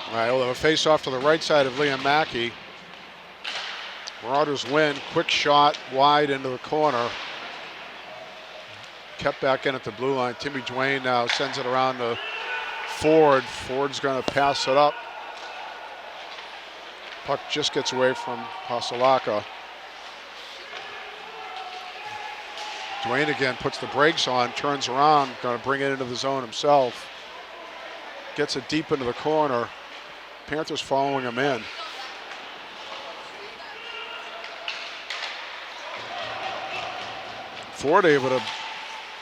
All right, we'll have a face-off to the right side of Liam Mackey. Marauders win. Quick shot wide into the corner. Kept back in at the blue line. Timmy Dwayne now sends it around to Ford. Ford's going to pass it up. Puck just gets away from Pasalaka. Dwayne again puts the brakes on, turns around, going to bring it into the zone himself. Gets it deep into the corner. Panthers following him in. Ford able to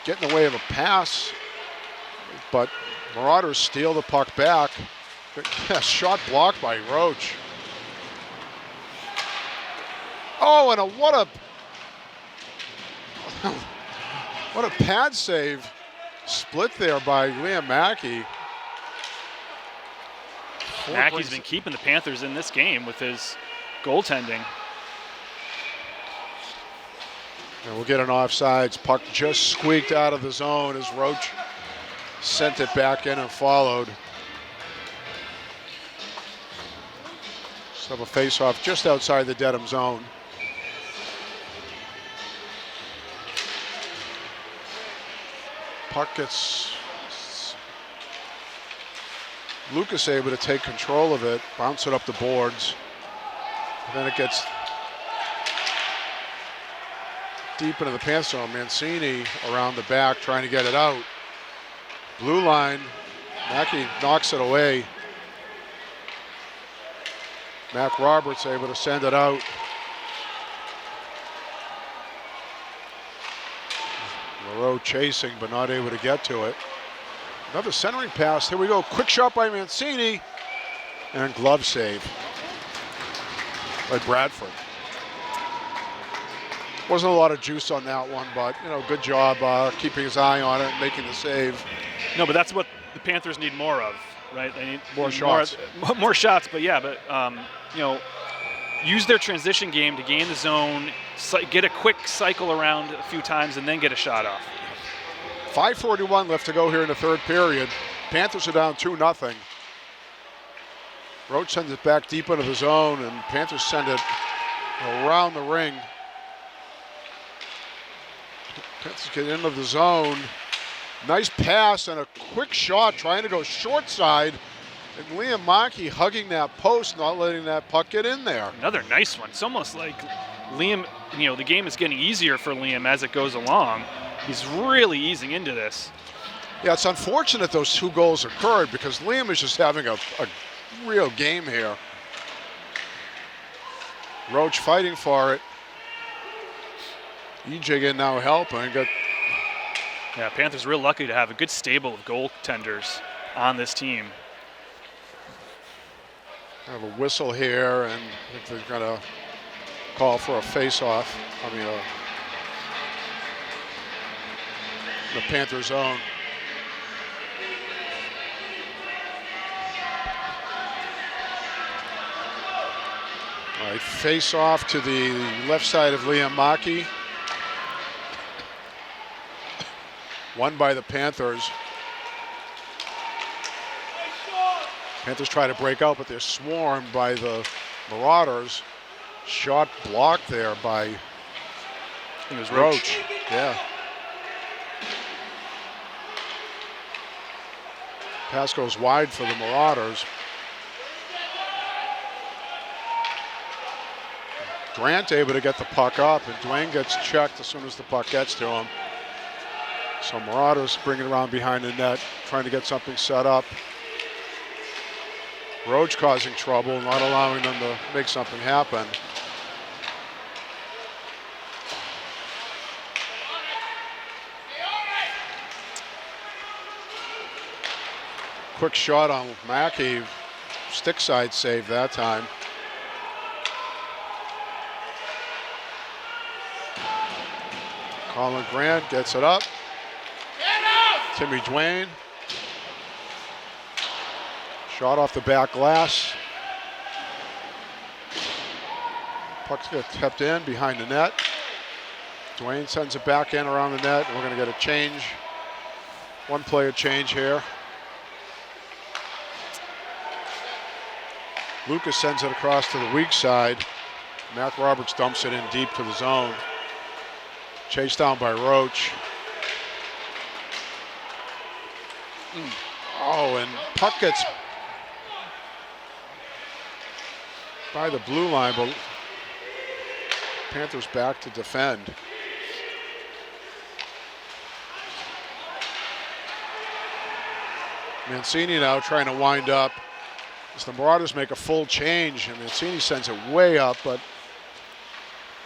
get in the way of a pass, but Marauders steal the puck back. Shot blocked by Roach. Oh, and what a pad save. Split there by Liam Mackey. Mackey's been keeping the Panthers in this game with his goaltending. And we'll get an offsides. Puck just squeaked out of the zone as Roach sent it back in and followed. So have a face-off just outside the Dedham zone. Puck gets Lucas able to take control of it, bounce it up the boards. And then it gets deep into the Panthers zone. Mancini around the back trying to get it out. Blue line, Mackey knocks it away. Mac Roberts able to send it out. Leroux chasing but not able to get to it. Another centering pass. Here we go. Quick shot by Mancini. And glove save by Bradford. Wasn't a lot of juice on that one, but good job keeping his eye on it, making the save. No, but that's what the Panthers need more of, right? They need More shots. More shots, but use their transition game to gain the zone, get a quick cycle around a few times, and then get a shot off. 5:41 left to go here in the third period. Panthers are down 2-0. Roach sends it back deep into the zone, and Panthers send it around the ring. Panthers get into the zone. Nice pass and a quick shot trying to go short side. And Liam Mackey hugging that post, not letting that puck get in there. Another nice one. It's almost like Liam, the game is getting easier for Liam as it goes along. He's really easing into this. Yeah, it's unfortunate those 2 goals occurred because Liam is just having a real game here. Roach fighting for it. EJ getting now helping. Yeah, Panthers real lucky to have a good stable of goaltenders on this team. Have a whistle here, and I think they're going to call for a face-off. The Panthers zone. All right, face-off to the left side of Liam Mackey. Won by the Panthers. Panthers try to break out, but they're swarmed by the Marauders. Shot blocked there by it was Roach. Yeah. Pass goes wide for the Marauders. Grant able to get the puck up, and Dwayne gets checked as soon as the puck gets to him. So Marauders bring it around behind the net, trying to get something set up. Roach causing trouble, not allowing them to make something happen. Quick shot on Mackey, stick side save that time. Colin Grant gets it up. Timmy Dwayne. Shot off the back glass. Puck gets kept in behind the net. Dwayne sends it back in around the net, and we're going to get a change. 1 player change here. Lucas sends it across to the weak side. Mac Roberts dumps it in deep to the zone. Chased down by Roach. Oh, and puck gets by the blue line, but Panthers back to defend. Mancini now trying to wind up as the Marauders make a full change, and Mancini sends it way up, but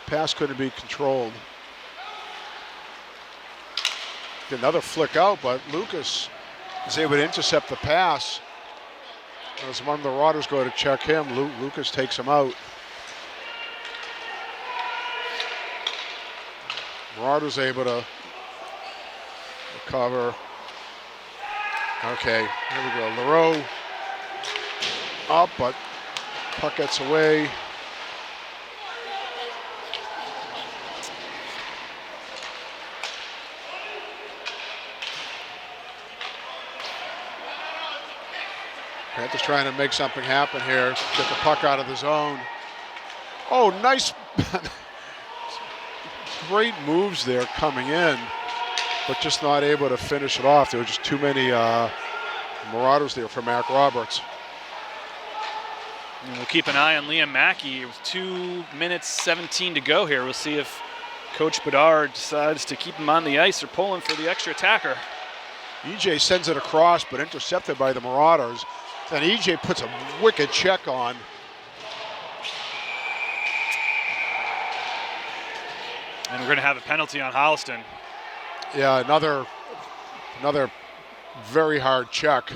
pass couldn't be controlled. Another flick out, but Lucas is able to intercept the pass. As one of the Marauders go to check him, Lucas takes him out. Marauders able to recover. Okay, here we go. Leroux up, but puck gets away. Panthers trying to make something happen here. Get the puck out of the zone. Oh, nice. Great moves there coming in, but just not able to finish it off. There were just too many Marauders there for Mac Roberts. And we'll keep an eye on Liam Mackey. With 2 minutes 17 to go here. We'll see if Coach Bedard decides to keep him on the ice or pull him for the extra attacker. EJ sends it across, but intercepted by the Marauders. Then EJ puts a wicked check on. And we're going to have a penalty on Holliston. Yeah, another very hard check.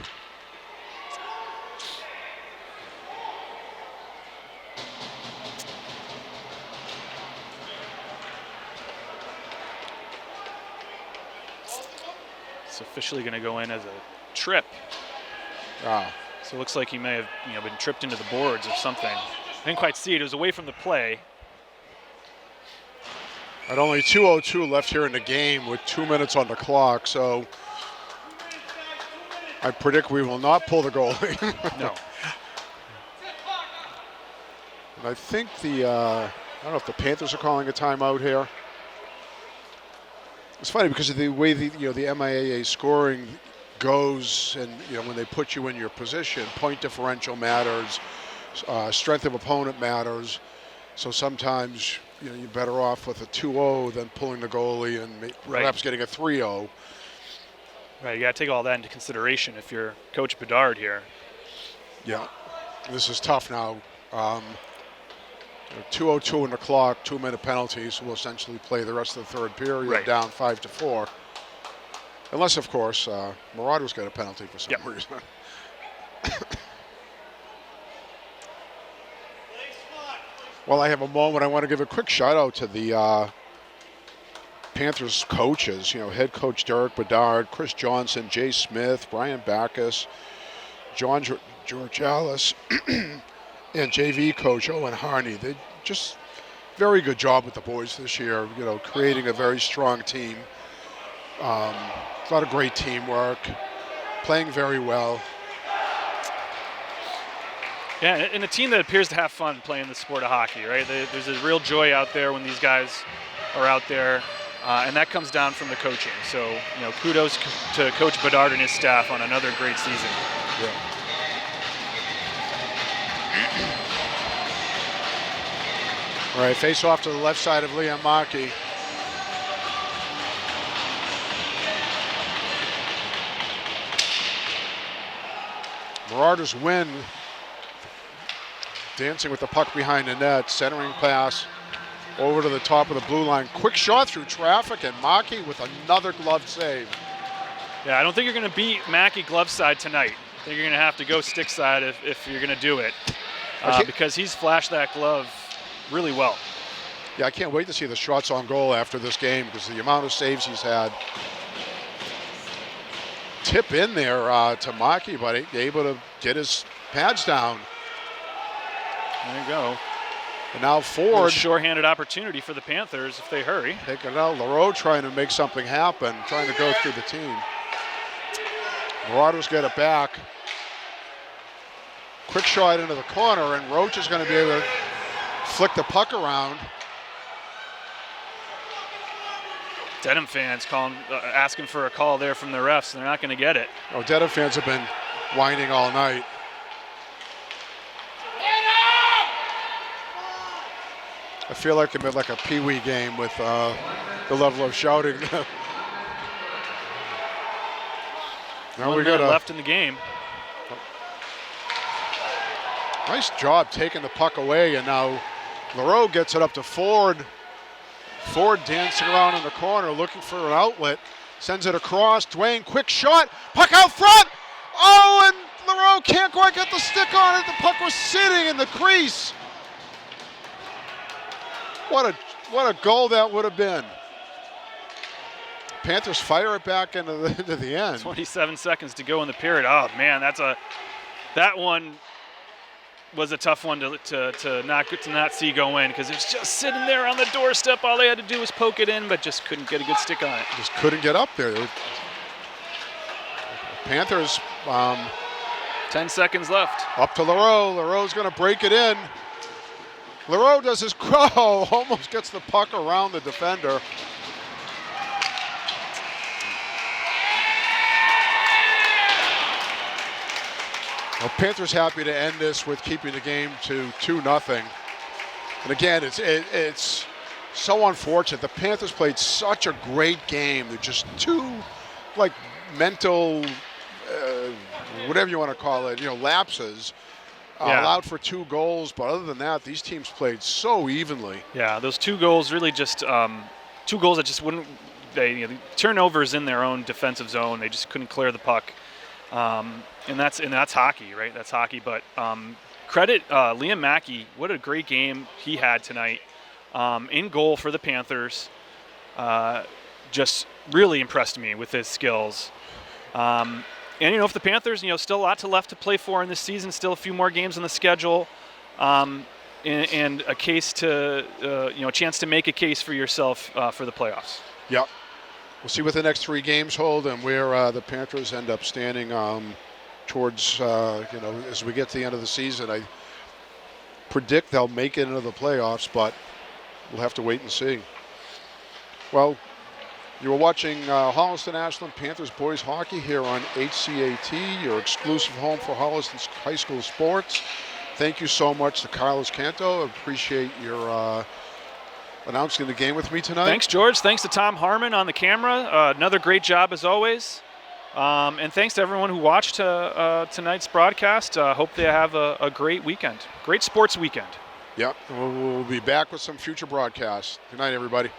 It's officially going to go in as a trip. Wow. So it looks like he may have been tripped into the boards or something. I didn't quite see it. It was away from the play. At only 2:02 left here in the game with 2 minutes on the clock, so I predict we will not pull the goalie. No. And I think I don't know if the Panthers are calling a timeout here. It's funny because of the way the MIAA scoring goes, and when they put you in your position, point differential matters, strength of opponent matters. So sometimes you're better off with a 2-0 than pulling the goalie and perhaps getting a 3-0. Right, you got to take all that into consideration if you're Coach Bedard here. Yeah, this is tough now. 2:02 in the clock, 2-minute penalties. We'll essentially play the rest of the third period down 5-4. Unless, of course, Marauders get a penalty for some reason. Well, I have a moment. I want to give a quick shout out to the Panthers coaches. Head coach Derek Bedard, Chris Johnson, Jay Smith, Brian Backus, John Georgialis, and JV coach Owen Harney. They just very good job with the boys this year. Creating a very strong team. A lot of great teamwork, playing very well. Yeah, and a team that appears to have fun playing the sport of hockey, right? There's a real joy out there when these guys are out there, and that comes down from the coaching. So, kudos to Coach Bedard and his staff on another great season. Yeah. All right, face off to the left side of Liam Markey. Marauders win. Dancing with the puck behind the net, centering pass over to the top of the blue line. Quick shot through traffic, and Markey with another glove save. Yeah, I don't think you're going to beat Mackey glove side tonight. I think you're going to have to go stick side if you're going to do it, because he's flashed that glove really well. Yeah, I can't wait to see the shots on goal after this game because the amount of saves he's had. Tip in there to Markey, but able to get his pads down. There you go. And now Ford. A shorthanded opportunity for the Panthers if they hurry. Taking it out. Leroux trying to make something happen, trying to go through the team. Marauders get it back. Quick shot into the corner, and Roach is going to be able to flick the puck around. Dedham fans asking for a call there from the refs, and they're not going to get it. Oh, Dedham fans have been whining all night. I feel like I'm at like a pee-wee game with the level of shouting. Now we got left in the game. Nice job taking the puck away, and now Leroux gets it up to Ford. Ford dancing around in the corner looking for an outlet. Sends it across. Dwayne, quick shot. Puck out front. Oh, and Leroux can't quite get the stick on it. The puck was sitting in the crease. What a goal that would have been. Panthers fire it back into the end. 27 seconds to go in the period. Oh man, that one was a tough one to not see go in because it was just sitting there on the doorstep. All they had to do was poke it in, but just couldn't get a good stick on it. Just couldn't get up there. Panthers. 10 seconds left. Up to Leroux. Leroux's going to break it in. Leroux does his crow, almost gets the puck around the defender. Well, Panthers happy to end this with keeping the game to 2-0. And again, it's so unfortunate. The Panthers played such a great game. They're just two, mental, whatever you want to call it, lapses. Allowed for 2 goals, but other than that, these teams played so evenly. Yeah, those 2 goals really just 2 goals that just wouldn't. The turnovers in their own defensive zone. They just couldn't clear the puck, and that's hockey, right? That's hockey. But credit Liam Mackey. What a great game he had tonight in goal for the Panthers. Just really impressed me with his skills. And, if the Panthers, still a lot left to play for in this season, still a few more games on the schedule. and a case to, a chance to make a case for yourself for the playoffs. Yep. We'll see what the next 3 games hold and where the Panthers end up standing towards, as we get to the end of the season. I predict they'll make it into the playoffs, but we'll have to wait and see. Well, you were watching Holliston Ashland Panthers boys hockey here on HCAT, your exclusive home for Holliston's high school sports. Thank you so much to Carlos Canto. I appreciate your announcing the game with me tonight. Thanks, George. Thanks to Tom Harmon on the camera. Another great job as always. And thanks to everyone who watched tonight's broadcast. Hope they have a great weekend. Great sports weekend. Yep. We'll be back with some future broadcasts. Good night, everybody.